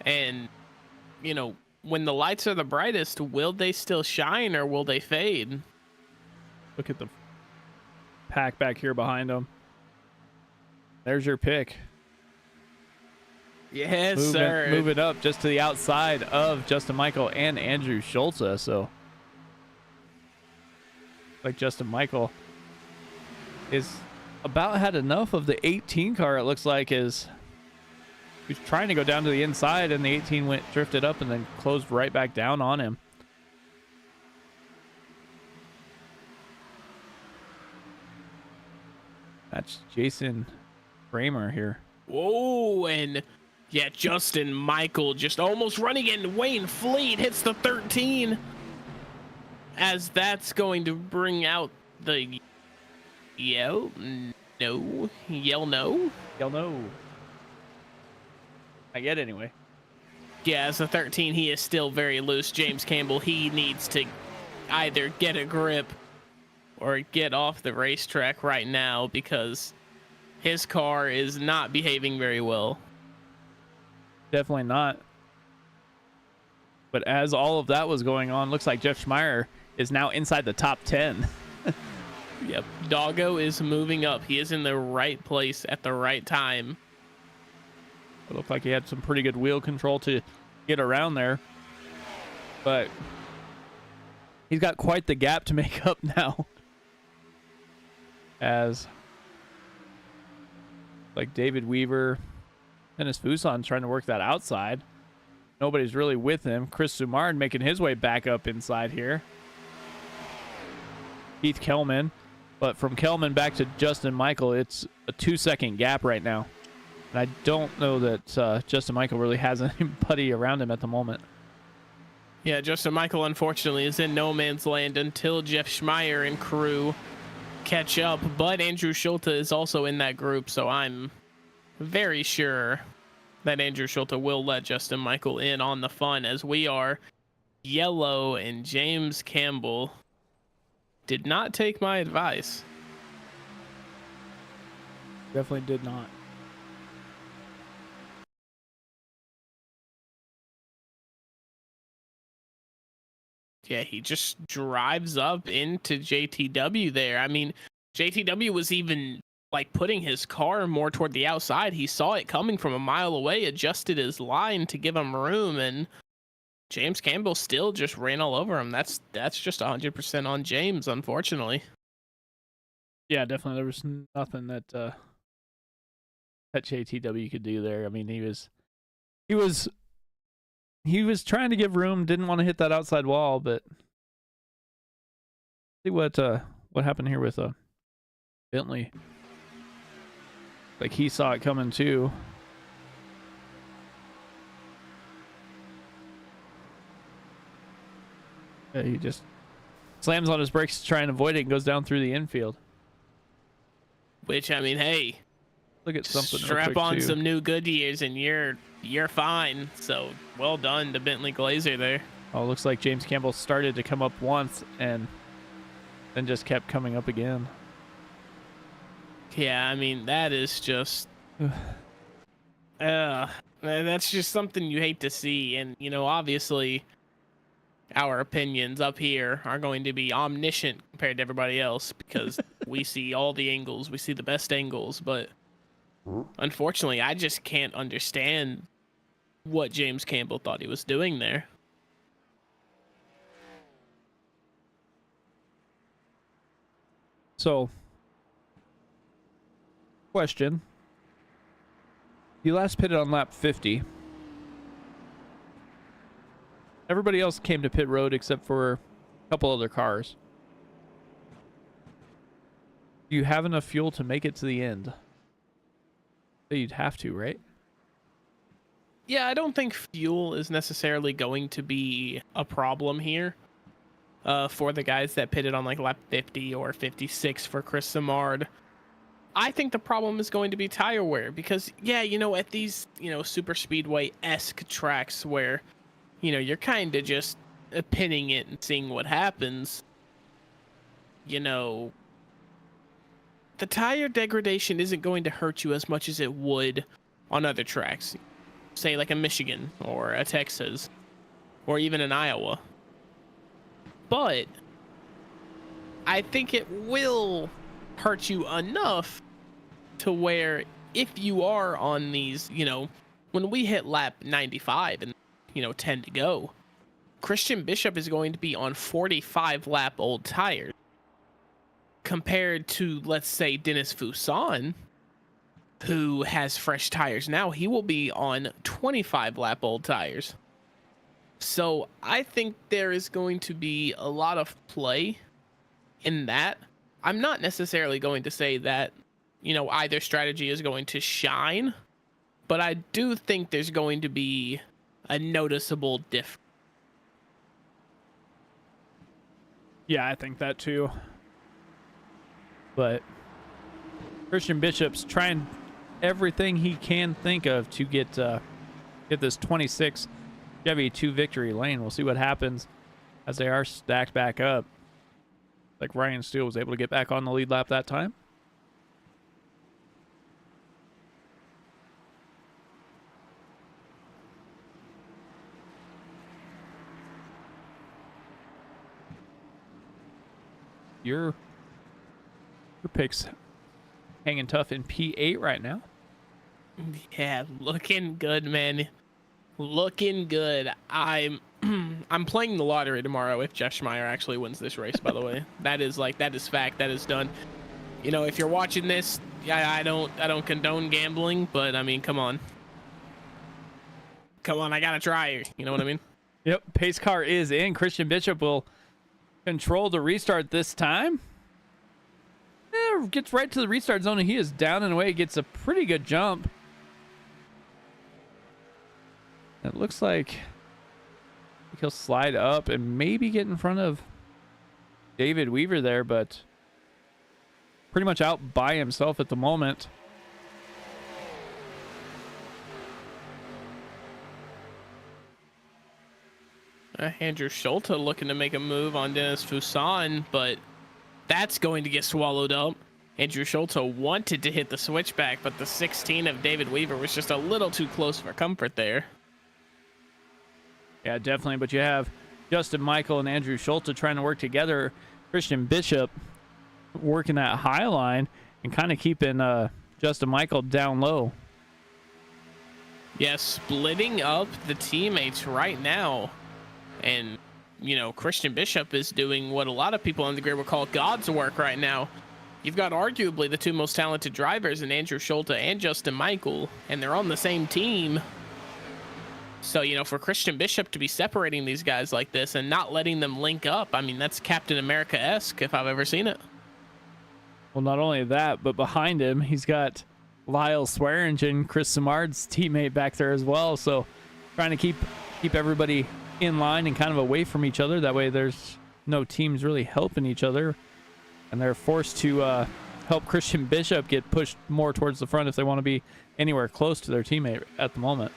And, when the lights are the brightest, will they still shine or will they fade? Look at the pack back here behind them. There's your pick. Yes, sir. Moving up just to the outside of Justin Michael and Andrew Schulze. So, like, Justin Michael is about had enough of the 18 car, it looks like, is he's trying to go down to the inside, and the 18 drifted up and then closed right back down on him. That's Jason Kramer here. Whoa, and Yeah, Justin Michael just almost running in. Wayne Fleet hits the 13. As that's going to bring out the yell no. Yell no. Not yet, anyway. Yeah, as a 13, he is still very loose. James Campbell, he needs to either get a grip or get off the racetrack right now because his car is not behaving very well. Definitely not. But as all of that was going on, looks like Jeff Schmeier is now inside the top 10. Yep, Doggo is moving up. He is in the right place at the right time. It looked like he had some pretty good wheel control to get around there. But he's got quite the gap to make up now. As like David Weaver, Dennis Fuson trying to work that outside. Nobody's really with him. Chris Sumard making his way back up inside here. Keith Kelman. But from Kelman back to Justin Michael, it's a 2-second gap right now. And I don't know that Justin Michael really has anybody around him at the moment. Yeah, Justin Michael, unfortunately, is in no man's land until Jeff Schmeier and crew catch up. But Andrew Schulte is also in that group, so I'm very sure that Andrew Schulte will let Justin Michael in on the fun, as we are yellow and James Campbell did not take my advice. Definitely did not. Yeah, he just drives up into JTW there. I mean, JTW was even like putting his car more toward the outside. He saw it coming from a mile away, adjusted his line to give him room, and James Campbell still just ran all over him. That's just 100% on James, unfortunately. Yeah, definitely. There was nothing that that JTW could do there. I mean, he was trying to give room, didn't want to hit that outside wall, but see what happened here with Bentley. Like he saw it coming too. Yeah, he just slams on his brakes to try and avoid it and goes down through the infield. Which, I mean, hey, look at something. Strap on some new Goodyears and you're fine. So well done to Bentley Glazer there. Oh, looks like James Campbell started to come up once and then just kept coming up again. Yeah, I mean, that is just that's just something you hate to see. And, you know, obviously our opinions up here are going to be omniscient compared to everybody else because we see all the angles, we see the best angles, but unfortunately I just can't understand what James Campbell thought he was doing there. So, question. You last pitted on lap 50. Everybody else came to pit road except for a couple other cars. Do you have enough fuel to make it to the end? You'd have to, right? Yeah, I don't think fuel is necessarily going to be a problem here for the guys that pitted on like lap 50 or 56 for Chris Simard. I think the problem is going to be tire wear because, yeah, you know, at these, you know, super speedway-esque tracks where, you know, you're kind of just pinning it and seeing what happens, you know, the tire degradation isn't going to hurt you as much as it would on other tracks, say like a Michigan or a Texas or even an Iowa. But I think it will hurt you enough to where if you are on these, you know, when we hit lap 95 and, you know, 10 to go, Christian Bishop is going to be on 45 lap old tires compared to, let's say, Dennis Fuson, who has fresh tires now. He will be on 25 lap old tires. So I think there is going to be a lot of play in that. I'm not necessarily going to say that, you know, either strategy is going to shine, but I do think there's going to be a noticeable difference. Yeah, I think that too. But Christian Bishop's trying everything he can think of to get this 26 Chevy to victory lane. We'll see what happens as they are stacked back up. Like Ryan Steele was able to get back on the lead lap that time. Your pick's hanging tough in P8 right now. Yeah, looking good, man. Looking good. I'm playing the lottery tomorrow if Jeff Schmeier actually wins this race, by the way. That is fact. That is done. You know, if you're watching this, I don't condone gambling, but I mean, come on. Come on, I gotta try. You know what I mean? Yep, pace car is in. Christian Bishop will control the restart this time. Yeah, gets right to the restart zone and he is down and away. Gets a pretty good jump. It looks like he'll slide up and maybe get in front of David Weaver there, but pretty much out by himself at the moment. Andrew Schulte looking to make a move on Dennis Fuson, but that's going to get swallowed up. Andrew Schulte wanted to hit the switchback, but the 16 of David Weaver was just a little too close for comfort there. Yeah, definitely. But you have Justin Michael and Andrew Schulte trying to work together. Christian Bishop working that high line and kind of keeping Justin Michael down low. Yeah, splitting up the teammates right now. And, you know, Christian Bishop is doing what a lot of people on the grid would call God's work right now. You've got arguably the two most talented drivers in Andrew Schulte and Justin Michael, and they're on the same team. So, you know, for Christian Bishop to be separating these guys like this and not letting them link up, I mean, that's Captain America-esque if I've ever seen it. Well, not only that, but behind him, he's got Lyle Swearingen, Chris Simard's teammate back there as well. So trying to keep everybody in line and kind of away from each other. That way there's no teams really helping each other. And they're forced to help Christian Bishop get pushed more towards the front if they want to be anywhere close to their teammate at the moment.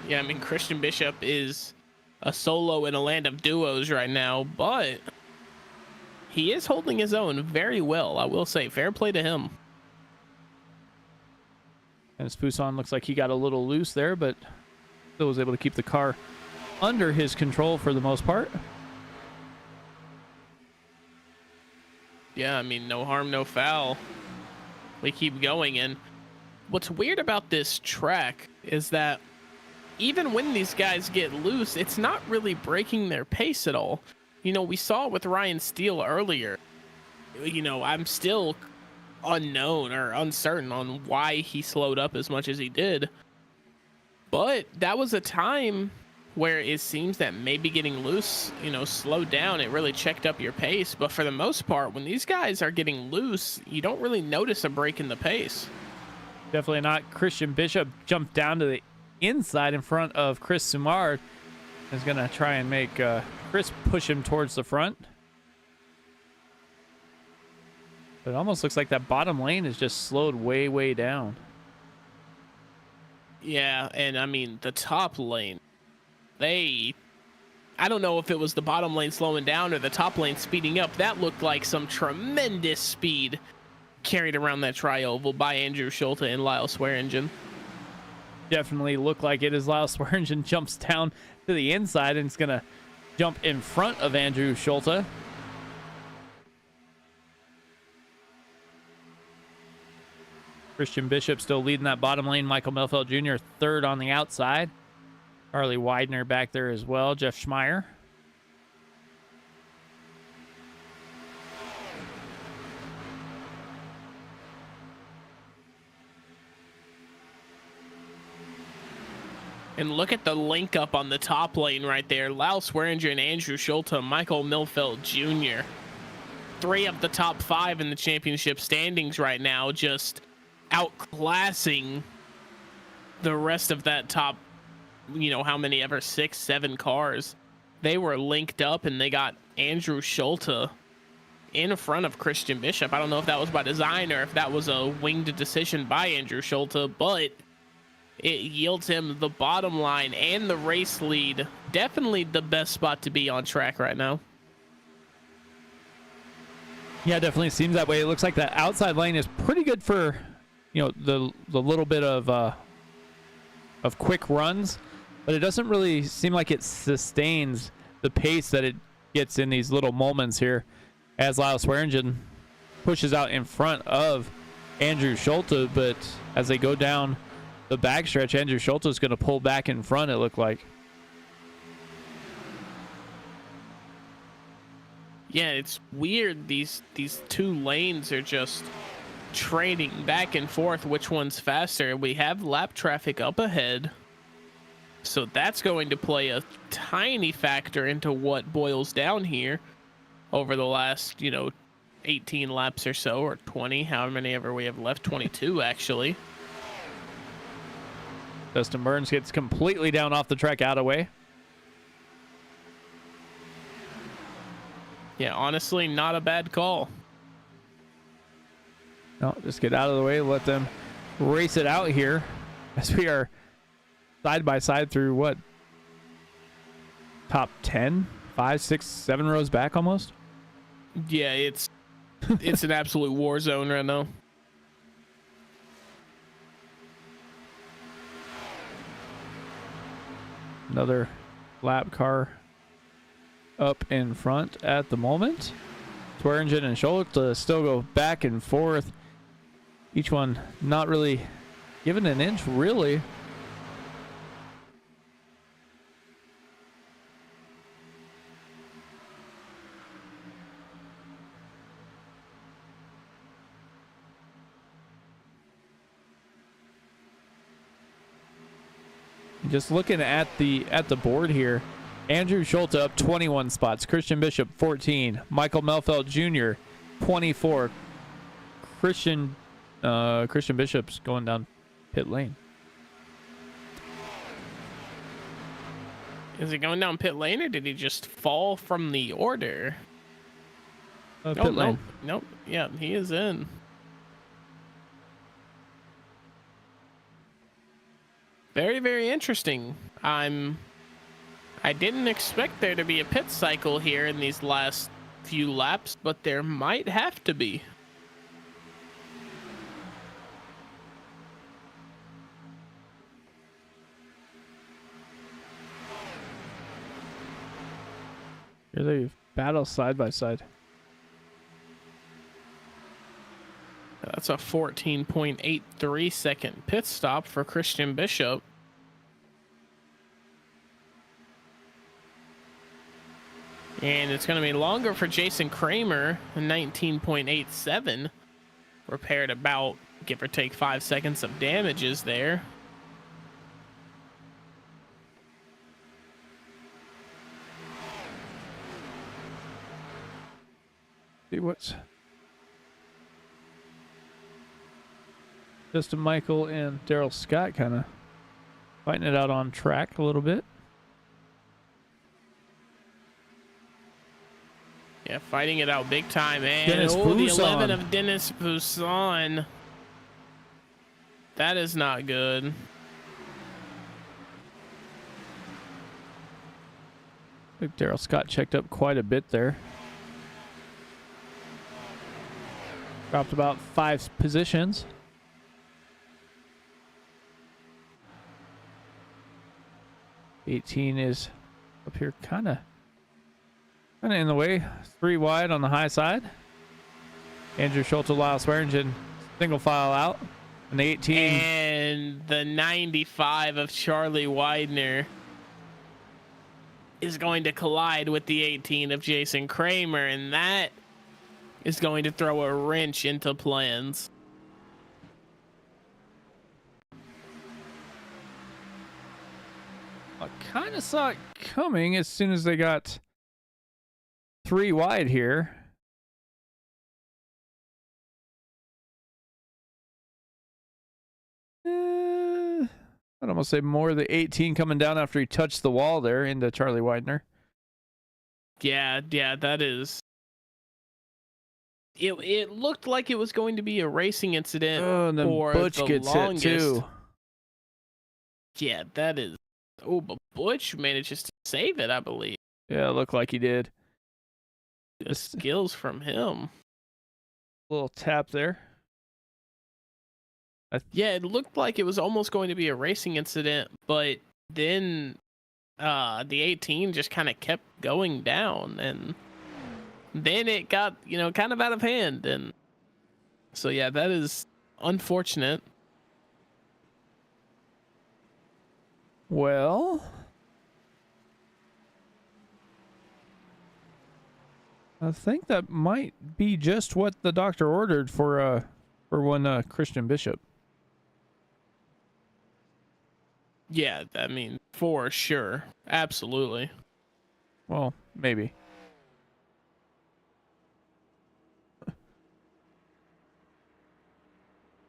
Yeah, I mean, Christian Bishop is a solo in a land of duos right now, but he is holding his own very well. I will say, fair play to him. And Fuson looks like he got a little loose there, but still was able to keep the car under his control for the most part. Yeah, I mean, no harm, no foul. We keep going, and what's weird about this track is that even when these guys get loose, it's not really breaking their pace at all. You know, we saw it with Ryan Steele earlier. You know, I'm still unknown or uncertain on why he slowed up as much as he did. But that was a time where it seems that maybe getting loose, you know, slowed down. It really checked up your pace. But for the most part, when these guys are getting loose, you don't really notice a break in the pace. Definitely not. Christian Bishop jumped down to the inside in front of Chris Simard. Is going to try and make Chris push him towards the front. But it almost looks like that bottom lane is just slowed way, way down. Yeah, and I mean, the top lane, I don't know if it was the bottom lane slowing down or the top lane speeding up. That looked like some tremendous speed carried around that tri-oval by Andrew Schulte and Lyle Swearingen. Definitely looked like it as Lyle Swearingen jumps down to the inside and it's going to jump in front of Andrew Schulte. Christian Bishop still leading that bottom lane. Michael Melfeld Jr. third on the outside. Harley Widener back there as well. Jeff Schmeier. And look at the link up on the top lane right there. Lyle Swearingen, Andrew Schulte, Michael Milfeld Jr. 3 of the top 5 in the championship standings right now, just outclassing the rest of that top, how many ever, 6, 7 cars, they were linked up and they got Andrew Schulte in front of Christian Bishop. I don't know if that was by design or if that was a winged decision by Andrew Schulte, but it yields him the bottom line and the race lead. Definitely the best spot to be on track right now. Yeah, it definitely seems that way. It looks like that outside lane is pretty good for, the little bit of quick runs, but it doesn't really seem like it sustains the pace that it gets in these little moments here as Lyle Swearingen pushes out in front of Andrew Schulte. But as they go down the backstretch, Andrew Schulte is going to pull back in front, it looked like. Yeah, it's weird. These two lanes are just trading back and forth. Which one's faster? We have lap traffic up ahead, so that's going to play a tiny factor into what boils down here over the last 18 laps or so, or 20, however many ever we have left. 22 actually. Dustin Burns gets completely down off the track, out of way. Yeah, honestly, not a bad call. No, just get out of the way, let them race it out here as we are side by side through what, top 10, 5, 6, 7 rows back almost. Yeah, it's an absolute war zone right now. Another lap car up in front at the moment. Swearingen and Schulte still go back and forth. Each one not really given an inch, really. Just looking at the board here, Andrew Schulte up 21 spots, Christian Bishop 14, Michael Melfeld Jr. 24. Christian Bishop's going down pit lane. Is he going down pit lane, or did he just fall from the order? Pit lane. Nope. Yeah, he is in. Very, very interesting. I didn't expect there to be a pit cycle here in these last few laps, but there might have to be. Here they battle side by side. That's a 14.83 second pit stop for Christian Bishop. And it's going to be longer for Jason Kramer, 19.87. Repaired about, give or take, 5 seconds of damages there. See what's Justin Michael and Daryl Scott kind of fighting it out on track a little bit. Yeah, fighting it out big time. And Dennis the Poussin. 11 of Dennis Poussin. That is not good. I think Daryl Scott checked up quite a bit there. Dropped about 5 positions. '18 is up here kind of in the way. 3 wide on the high side. Andrew Schulte, Lyle Swearingen single file out. And the 18. And the 95 of Charlie Widener is going to collide with the 18 of Jason Kramer, and that is going to throw a wrench into plans. I kind of saw it coming as soon as they got 3 wide here. I'd almost say more the 18 coming down after he touched the wall there into Charlie Widener. Yeah, that is. It looked like it was going to be a racing incident And then for Butch the gets longest. hit too. Yeah, that is. Oh, but Butch manages to save it, I believe. Yeah, it looked like he did. The skills from him. Little tap there. Yeah, it looked like it was almost going to be a racing incident, but then the 18 just kind of kept going down, and then it got, kind of out of hand. And so, yeah, that is unfortunate. Well, I think that might be just what the doctor ordered for one Christian Bishop. Yeah, I mean, for sure. Absolutely. Well, maybe.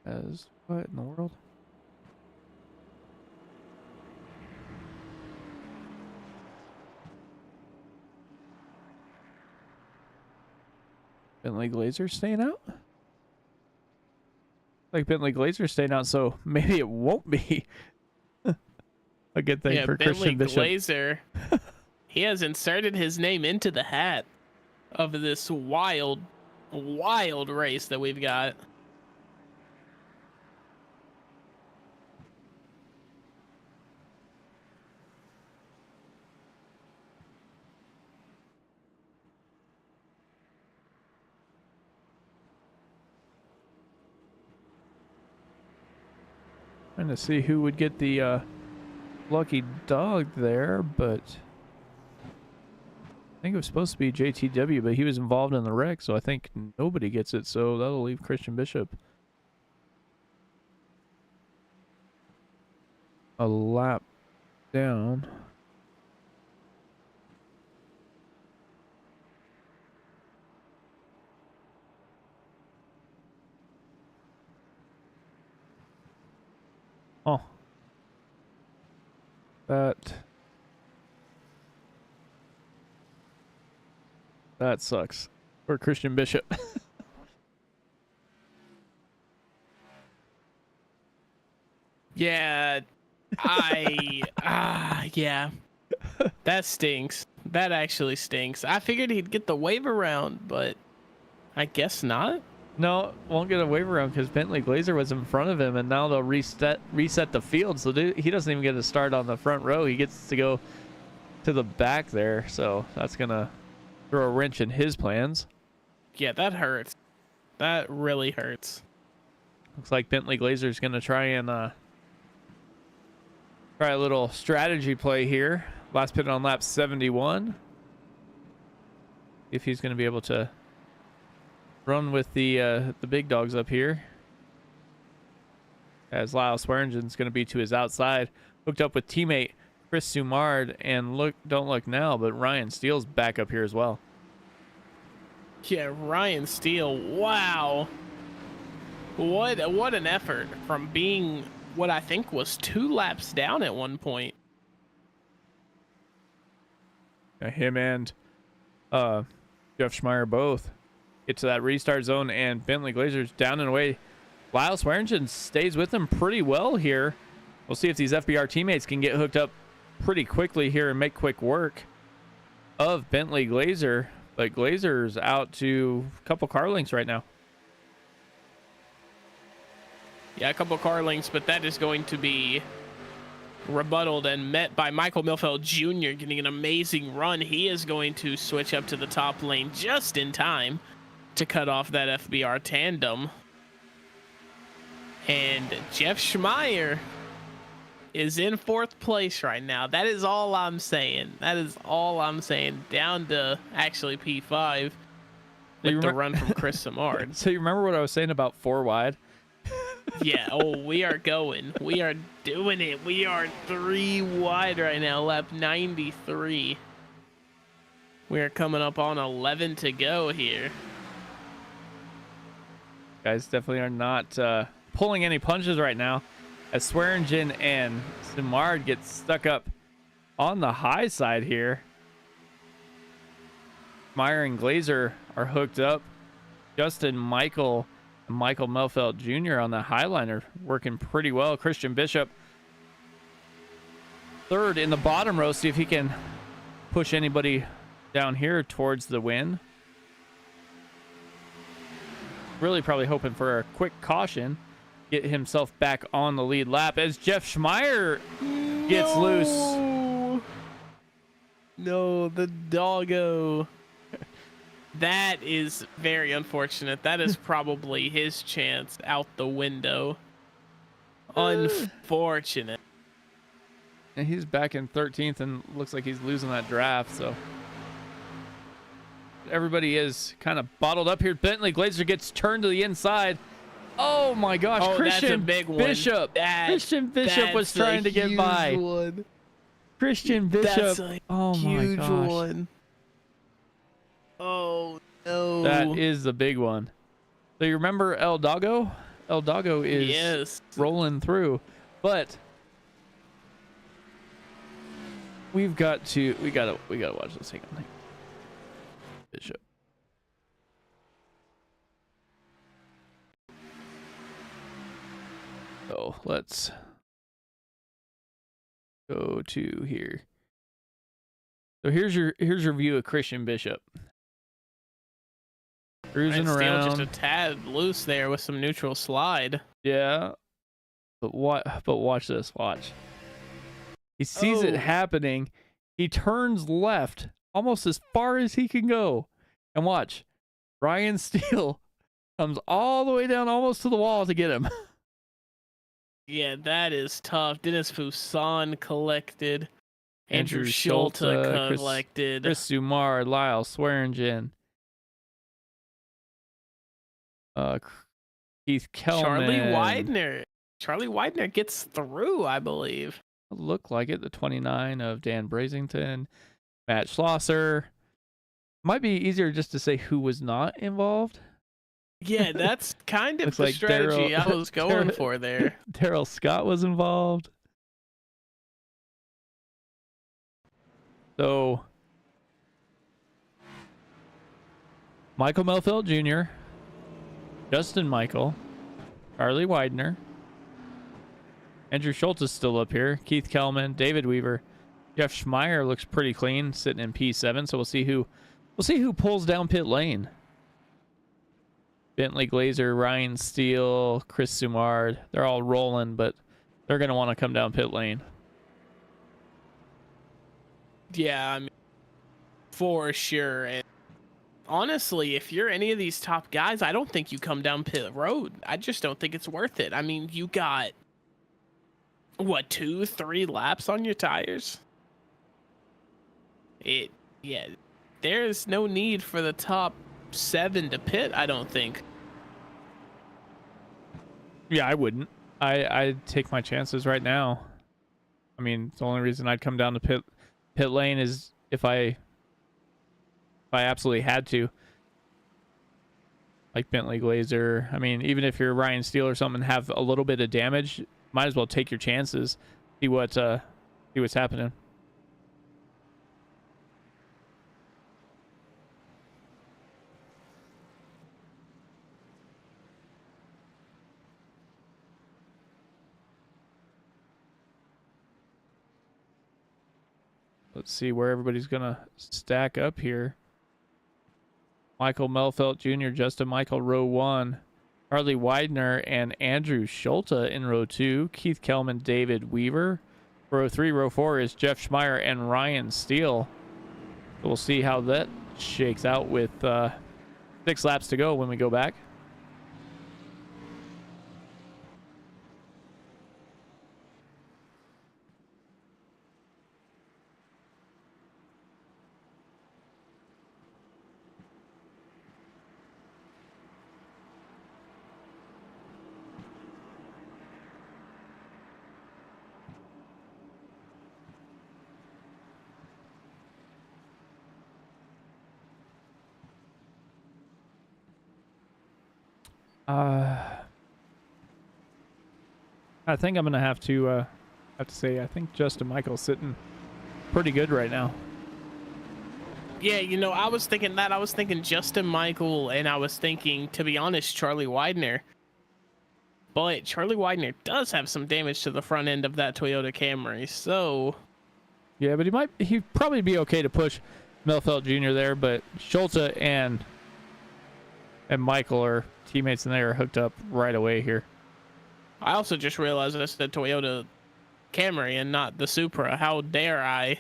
As what in the world? Bentley Glazer staying out? Like Bentley Glazer staying out, so maybe it won't be a good thing for Bentley Christian Bishop. Glazer, he has inserted his name into the hat of this wild race that we've got. Trying to see who would get the lucky dog there, but I think it was supposed to be JTW, but he was involved in the wreck, so I think nobody gets it, so that'll leave Christian Bishop a lap down. Oh. That sucks for Christian Bishop. Yeah, yeah. That stinks. That actually stinks. I figured he'd get the wave around, but I guess not. No, won't get a wave around because Bentley Glazer was in front of him, and now they'll reset the field, so he doesn't even get a start on the front row. He gets to go to the back there, so that's gonna throw a wrench in his plans. Yeah, that hurts. That really hurts. Looks like Bentley Glazer's gonna try a little strategy play here. Last pit on lap 71. If he's gonna be able to run with the big dogs up here, as Lyle Swearingen's going to be to his outside, hooked up with teammate Chris Sumard, and don't look now, but Ryan Steele's back up here as well. Yeah, Ryan Steele, wow, what an effort from being what I think was 2 laps down at one point. Him and Jeff Schmeier both get to that restart zone, and Bentley Glazer's down and away. Lyle Swearingen stays with him pretty well here. We'll see if these FBR teammates can get hooked up pretty quickly here and make quick work of Bentley Glazer. But Glazer's out to a couple car lengths right now. Yeah, a couple car lengths, but that is going to be rebutted and met by Michael Milfeld Jr. getting an amazing run. He is going to switch up to the top lane just in time to cut off that FBR tandem. And Jeff Schmeier is in 4th place right now. That is all I'm saying. That is all I'm saying. Down to actually P5 with the run from Chris Samard. So you remember what I was saying about 4 wide? Yeah, we are going. We are doing it. We are 3 wide right now, lap 93. We are coming up on 11 to go here. Guys definitely are not pulling any punches right now. as Swearingen and Simard get stuck up on the high side here. Meyer and Glazer are hooked up. Justin Michael and Michael Melfeld Jr. on the high line are working pretty well. Christian Bishop third in the bottom row. See if he can push anybody down here towards the win. Really probably hoping for a quick caution. Get himself back on the lead lap as Jeff Schmeier gets loose. No, the doggo. That is very unfortunate. That is probably his chance out the window. Unfortunate. And he's back in 13th and looks like he's losing that draft, so everybody is kind of bottled up here. Bentley Glazer gets turned to the inside. Oh my gosh, Oh, Christian that's a big one. Bishop. Christian Bishop was trying to get by. One. Christian Bishop. That's a oh my huge gosh. one. Oh no. That is the big one. So you remember El Dago? El Dago is rolling through, but we gotta watch this. Hang on. Bishop. So let's go to here. So here's your view of Christian Bishop. Cruising around. Just a tad loose there with some neutral slide. Yeah. But watch this. Watch. He sees it happening. He turns left almost as far as he can go. And watch. Ryan Steele comes all the way down almost to the wall to get him. Yeah, that is tough. Dennis Poussin collected. Andrew Schulte collected. Chris Sumar, Lyle Swearingen. Keith Kellman. Charlie Widener gets through, I believe. Look like it. The 29 of Dan Brazington. Matt Schlosser. Might be easier just to say who was not involved. Yeah, that's kind of Looks the like strategy I was going for there. Daryl Scott was involved. So, Michael Melfeld Jr., Justin Michael, Charlie Widener, Andrew Schultz is still up here, Keith Kellman, David Weaver, Jeff Schmeier looks pretty clean, sitting in P7. So we'll see who pulls down pit lane. Bentley Glazer, Ryan Steele, Chris Sumard, they're all rolling, but they're going to want to come down pit lane. Yeah, I mean, for sure. And honestly, if you're any of these top guys, I don't think you come down pit road. I just don't think it's worth it. I mean, you got, what, 2-3 laps on your tires? Yeah, there's no need for the top 7 to pit, I don't think. Yeah, I wouldn't. I'd take my chances right now. I mean, the only reason I'd come down to pit lane is if I absolutely had to. Like Bentley Glazer. I mean, even if you're Ryan Steele or something, have a little bit of damage, might as well take your chances. See what's happening. Let's see where everybody's going to stack up here. Michael Melfeld Jr., Justin Michael, row 1. Harley Widener and Andrew Schulte in row 2. Keith Kellman, David Weaver. Row 3, row 4 is Jeff Schmeier and Ryan Steele. So we'll see how that shakes out with 6 laps to go when we go back. I think I'm gonna have to say I think Justin Michael's sitting pretty good right now. Yeah, you know, I was thinking that. I was thinking Justin Michael, and I was thinking, to be honest, Charlie Widener. But Charlie Widener does have some damage to the front end of that Toyota Camry, so... Yeah, but he'd probably be okay to push Melfeld Jr. there, but Schultz and Michael are teammates, and they are hooked up right away here. I also just realized that's the Toyota Camry and not the Supra. How dare I?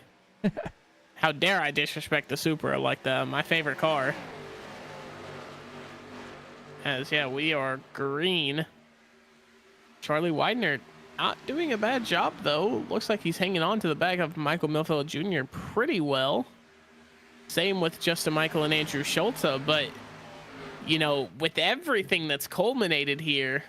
How dare I disrespect the Supra like that? My favorite car. As, yeah, we are green. Charlie Widener not doing a bad job, though. Looks like he's hanging on to the back of Michael Milfeld Jr. pretty well. Same with Justin Michael and Andrew Schultz, but, you know, with everything that's culminated here,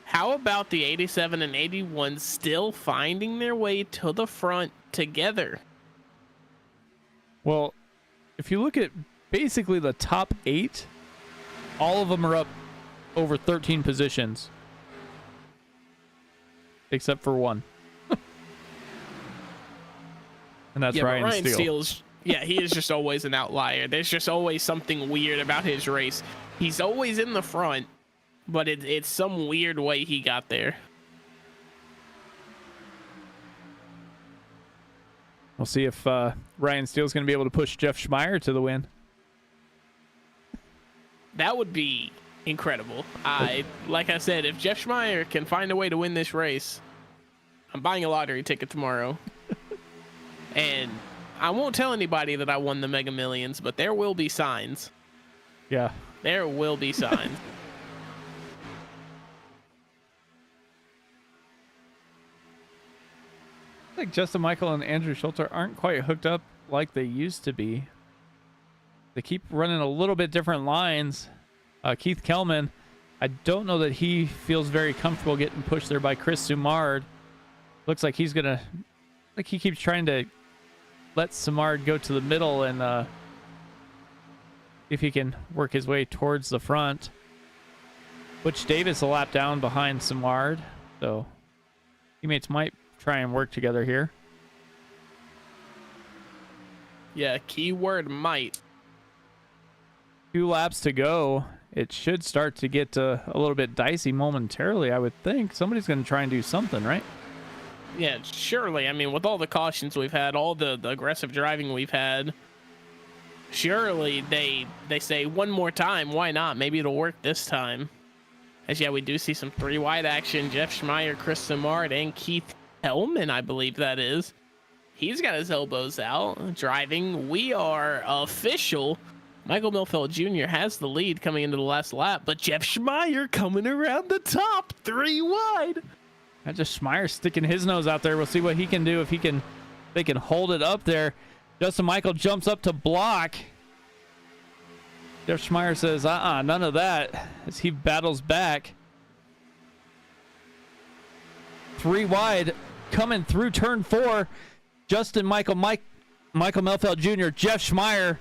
how about the 87 and 81 still finding their way to the front together? Well, if you look at basically the top 8, all of them are up over 13 positions. Except for one. And that's Ryan Steele. Steele's, yeah, he is just always an outlier. There's just always something weird about his race. He's always in the front, but it's some weird way he got there. We'll see if Ryan Steele's going to be able to push Jeff Schmeier to the win. That would be incredible. Like I said, if Jeff Schmeier can find a way to win this race, I'm buying a lottery ticket tomorrow. And I won't tell anybody that I won the Mega Millions, but there will be signs. Yeah. There will be signs. I think Justin Michael and Andrew Schultz aren't quite hooked up like they used to be. They keep running a little bit different lines. Keith Kelman, I don't know that he feels very comfortable getting pushed there by Chris Sumard. Looks like he's gonna, like he keeps trying to let Sumard go to the middle and see if he can work his way towards the front. Butch Davis a lap down behind Sumard, so teammates might try and work together here. Yeah, keyword might. 2 laps to go. It should start to get a little bit dicey momentarily, I would think. Somebody's going to try and do something, right? Yeah, surely. I mean, with all the cautions we've had, all the aggressive driving we've had, surely they say one more time. Why not? Maybe it'll work this time. As, yeah, we do see some 3 wide action. Jeff Schmeier, Chris Simard, and Keith Hellman, I believe that is. He's got his elbows out, driving. We are official. Michael Milfeld Jr. has the lead coming into the last lap, but Jeff Schmeier coming around the top, 3 wide. That's just Schmeier sticking his nose out there. We'll see what he can do if they can hold it up there. Justin Michael jumps up to block. Jeff Schmeier says, none of that, as he battles back. 3 wide coming through turn 4. Justin Michael Melfeld Jr., Jeff Schmeier.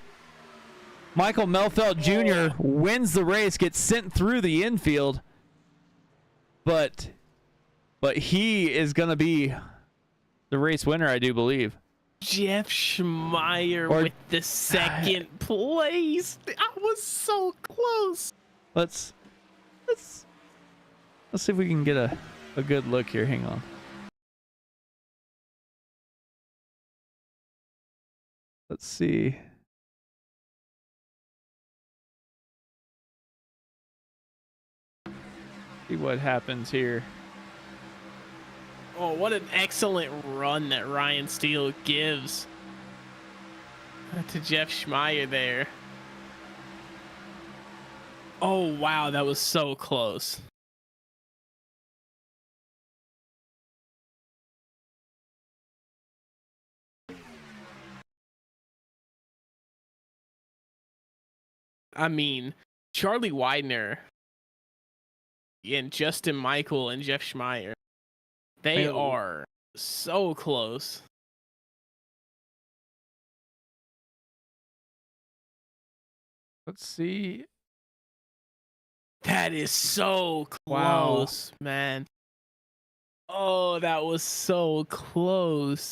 Michael Melfeld Jr. wins the race, gets sent through the infield. But he is going to be the race winner, I do believe. Jeff Schmeier with the 2nd place. I was so close. Let's see if we can get a good look here. Hang on. Let's see. See what happens here. Oh, what an excellent run that Ryan Steele gives to Jeff Schmeier there. Oh, wow, that was so close. I mean, Charlie Widener and Justin Michael and Jeff Schmeier, they are so close. Let's see. That is so close, man. Oh, that was so close.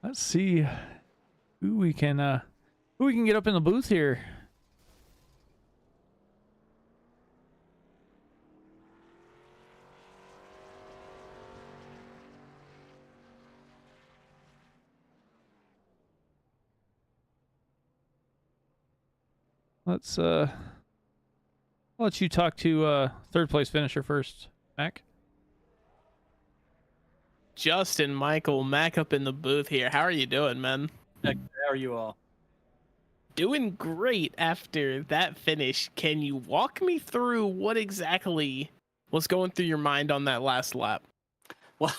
Let's see who we can get up in the booth here. Let's I'll let you talk to third place finisher first, Mac. Justin, Michael, Mac up in the booth here. How are you doing, man? How are you all? Doing great after that finish. Can you walk me through what exactly was going through your mind on that last lap? Well,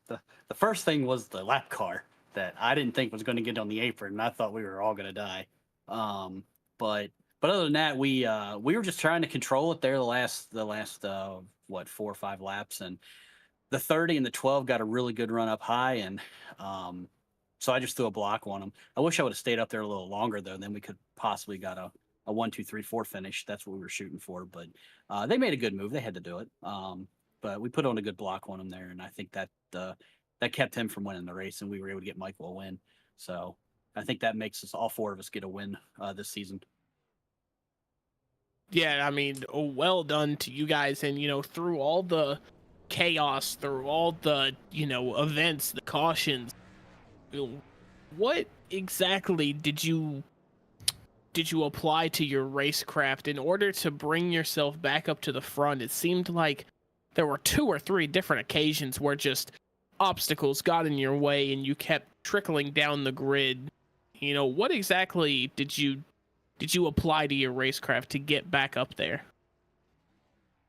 the first thing was the lap car that I didn't think was going to get on the apron, and I thought we were all going to die. But other than that, we were just trying to control it there the last 4 or 5 laps, and the 30 and the 12 got a really good run up high, and so I just threw a block on them. I wish I would have stayed up there a little longer though, then we could possibly got a 1, 2, 3, 4 finish. That's what we were shooting for, but they made a good move. They had to do it. But we put on a good block on him there, and I think that that kept him from winning the race, and we were able to get Michael a win. So I think that makes us all 4 of us get a win this season. Yeah, I mean, well done to you guys. And, through all the chaos, through all the, events, the cautions, what exactly did you apply to your racecraft in order to bring yourself back up to the front? It seemed like there were 2 or 3 different occasions where just obstacles got in your way and you kept trickling down the grid. What exactly did you apply to your racecraft to get back up there?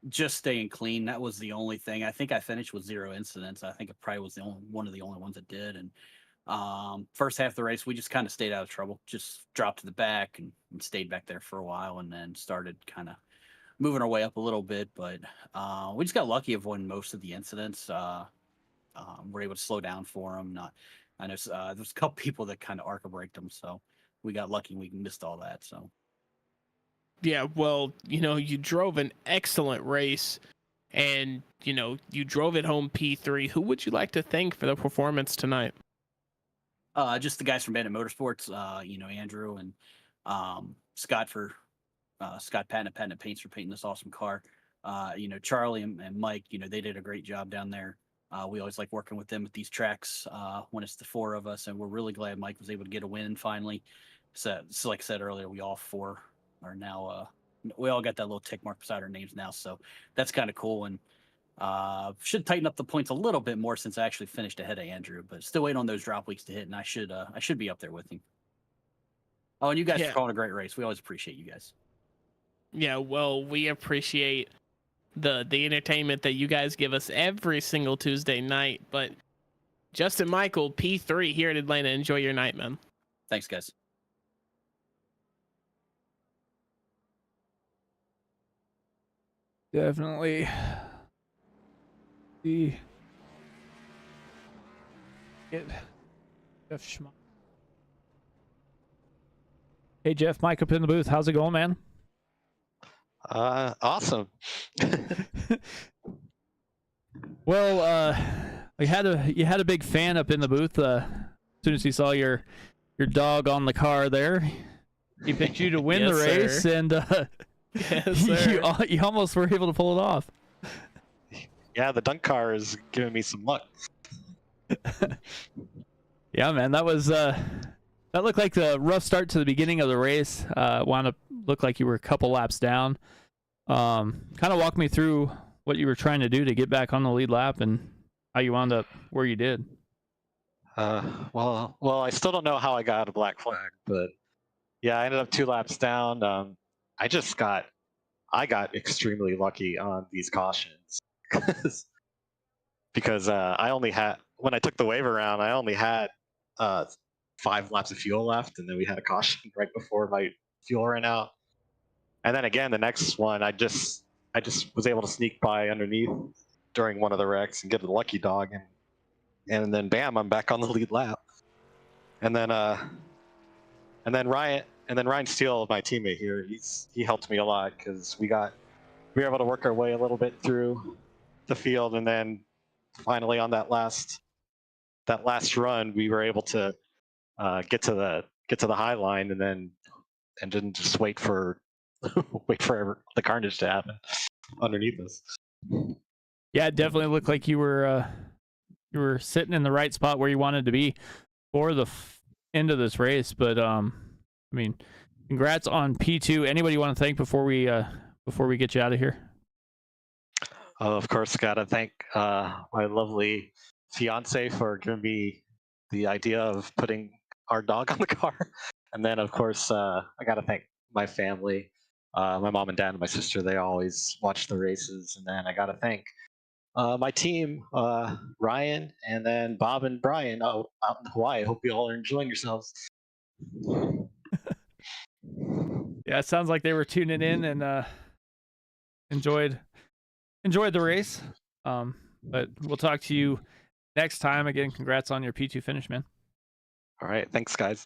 Just staying clean. That was the only thing. I think I finished with 0 incidents. I think it probably was one of the only ones that did. And first half of the race, we just kind of stayed out of trouble. Just dropped to the back and stayed back there for a while, and then started kind of moving our way up a little bit. But we just got lucky avoiding most of the incidents. We're able to slow down for them. I know there's a couple people that kind of arc braked them, so we got lucky. We missed all that. So. Yeah, well, you drove an excellent race, and you drove it home P3. Who would you like to thank for the performance tonight? Just the guys from Bandit Motorsports, Andrew and Scott for Scott Patent Paints for painting this awesome car. Charlie and Mike, they did a great job down there. We always like working with them at these tracks when it's the 4 of us, and we're really glad Mike was able to get a win finally. So like I said earlier, we all 4 are now we all got that little tick mark beside our names now, so that's kind of cool. And should tighten up the points a little bit more since I actually finished ahead of Andrew, but still waiting on those drop weeks to hit, and I should be up there with him. Oh, and you guys are calling a great race. We always appreciate you guys. Yeah, well, we appreciate the entertainment that you guys give us every single Tuesday night. But Justin, Michael, P3 here in Atlanta, enjoy your night, man. Thanks, guys. Definitely. Get Jeff Schmuck. Hey Jeff, Mike up in the booth. How's it going, man? Awesome. Well, you had a big fan up in the booth. As soon as he saw your dog on the car there, he picked you to win Yes, the race, sir. and Yes, sir. you almost were able to pull it off. Yeah, the dunk car is giving me some luck. Yeah, man, that was that looked like the rough start to the beginning of the race. Wound up looked like you were a couple laps down. Kind of walk me through what you were trying to do to get back on the lead lap and how you wound up where you did. Well, I still don't know how I got a black flag, but yeah, I ended up 2 laps down. I got extremely lucky on these cautions because I only had, when I took the wave around, I only had 5 laps of fuel left, and then we had a caution right before my fuel ran out. And then again, the next one, I just was able to sneak by underneath during one of the wrecks and get a lucky dog, and then bam, I'm back on the lead lap. and then Ryan Steele, my teammate here, he helped me a lot because we were able to work our way a little bit through the field, and then finally on that last run, we were able to get to the high line, and then didn't just wait for the carnage to happen underneath us. Yeah, it definitely looked like you were sitting in the right spot where you wanted to be for the end of this race. But I mean, congrats on P2. Anybody you want to thank before we get you out of here? Of course, gotta thank my lovely fiance for giving me the idea of putting our dog on the car, and then of course I gotta thank my family, my mom and dad and my sister. They always watch the races, and then I gotta thank my team, Ryan, and then Bob and Brian out in Hawaii. I hope you all are enjoying yourselves. Yeah, it sounds like they were tuning in and enjoyed the race. But we'll talk to you next time. Again, congrats on your P2 finish, man. All right, thanks, guys.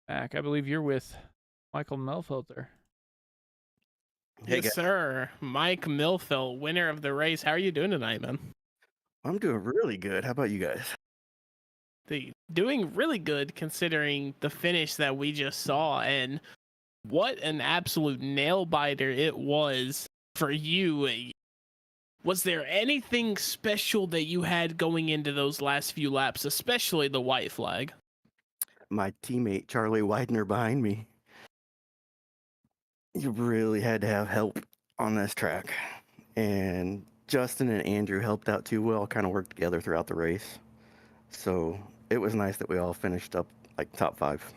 Back, I believe you're with Michael Melfelter. Hey, Yes, guys. sir. Mike Milfeld, winner of the race. How are you doing tonight, man? I'm doing really good. How about you guys? Doing really good considering the finish that we just saw, and what an absolute nail biter it was for you. Was there anything special that you had going into those last few laps, especially the white flag? My teammate Charlie Widener behind me. You really had to have help on this track. And Justin and Andrew helped out too. We all kind of worked together throughout the race. So it was nice that we all finished up like top 5.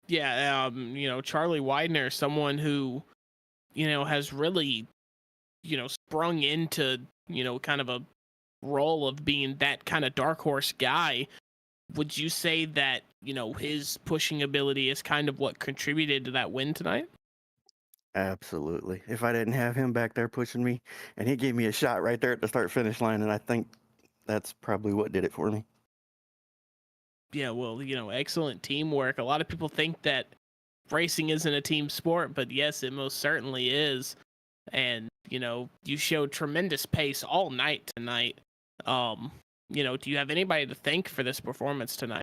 Yeah, Charlie Widener, someone who, has really, sprung into, kind of a role of being that kind of dark horse guy. Would you say that, his pushing ability is kind of what contributed to that win tonight? Absolutely. If I didn't have him back there pushing me, and he gave me a shot right there at the start finish line, and I think that's probably what did it for me. Yeah, well, excellent teamwork. A lot of people think that racing isn't a team sport, but yes, it most certainly is. And, you showed tremendous pace all night tonight. Do you have anybody to thank for this performance tonight?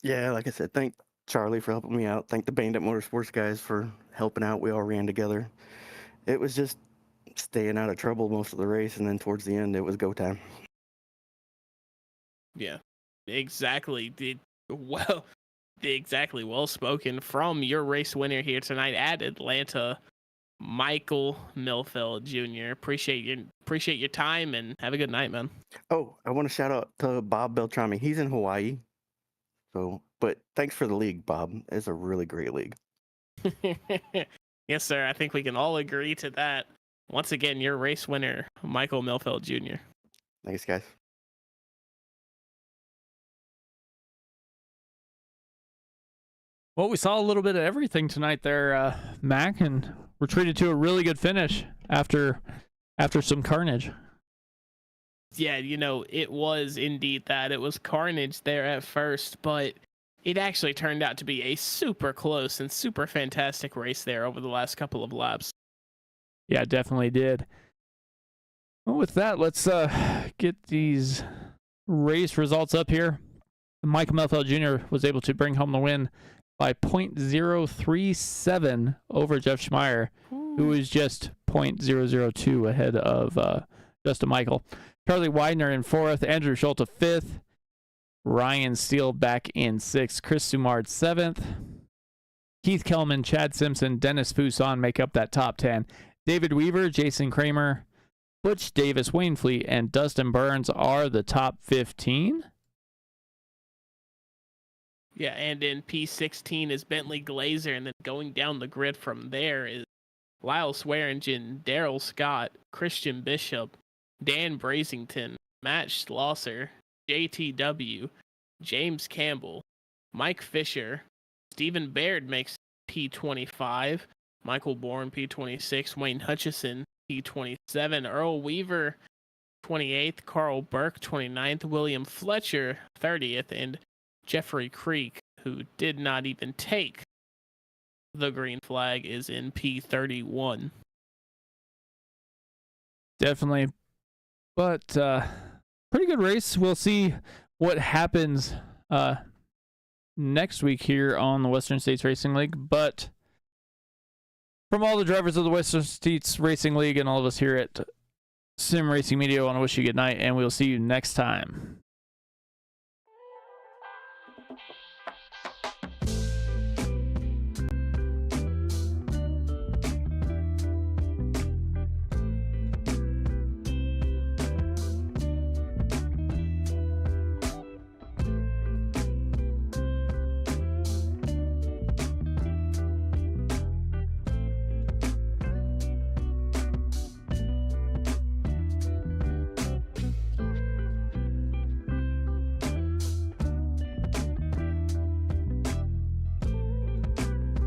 Yeah, like I said, thank Charlie for helping me out. Thank the Bandit Motorsports guys for helping out. We all ran together. It was just staying out of trouble most of the race, and then towards the end, it was go time. Yeah, exactly. Exactly well spoken from your race winner here tonight at Atlanta, Michael Milfeld Jr. Appreciate your time and have a good night, man. Oh, I want to shout out to Bob Beltrami. He's in Hawaii. So, but thanks for the league, Bob. It's a really great league. Yes, sir. I think we can all agree to that. Once again, your race winner, Michael Milfeld Jr. Thanks, guys. Well, we saw a little bit of everything tonight there, Mac, and we're treated to a really good finish after some carnage. Yeah, it was indeed that. It was carnage there at first, but it actually turned out to be a super close and super fantastic race there over the last couple of laps. Yeah, it definitely did. Well, with that, let's get these race results up here. Mike Melfeld Jr. was able to bring home the win by 0.037 over Jeff Schmeier, who is just 0.002 ahead of Justin Michael. Charlie Widener in 4th, Andrew Schulte 5th, Ryan Steele back in 6th, Chris Sumard 7th, Keith Kelman, Chad Simpson, Dennis Fuson make up that top 10. David Weaver, Jason Kramer, Butch Davis, Wayne Fleet, and Dustin Burns are the top 15. Yeah, and in P16 is Bentley Glazer, and then going down the grid from there is Lyle Swearingen, Daryl Scott, Christian Bishop, Dan Brazington, Matt Schlosser, JTW, James Campbell, Mike Fisher, Stephen Baird makes P25, Michael Bourne P26, Wayne Hutchison P27, Earl Weaver 28th, Carl Burke 29th, William Fletcher 30th, and Jeffrey Creek, who did not even take the green flag, is in P31. Definitely. But pretty good race. We'll see what happens next week here on the Western States Racing League. But from all the drivers of the Western States Racing League and all of us here at Sim Racing Media, I want to wish you good night, and we'll see you next time.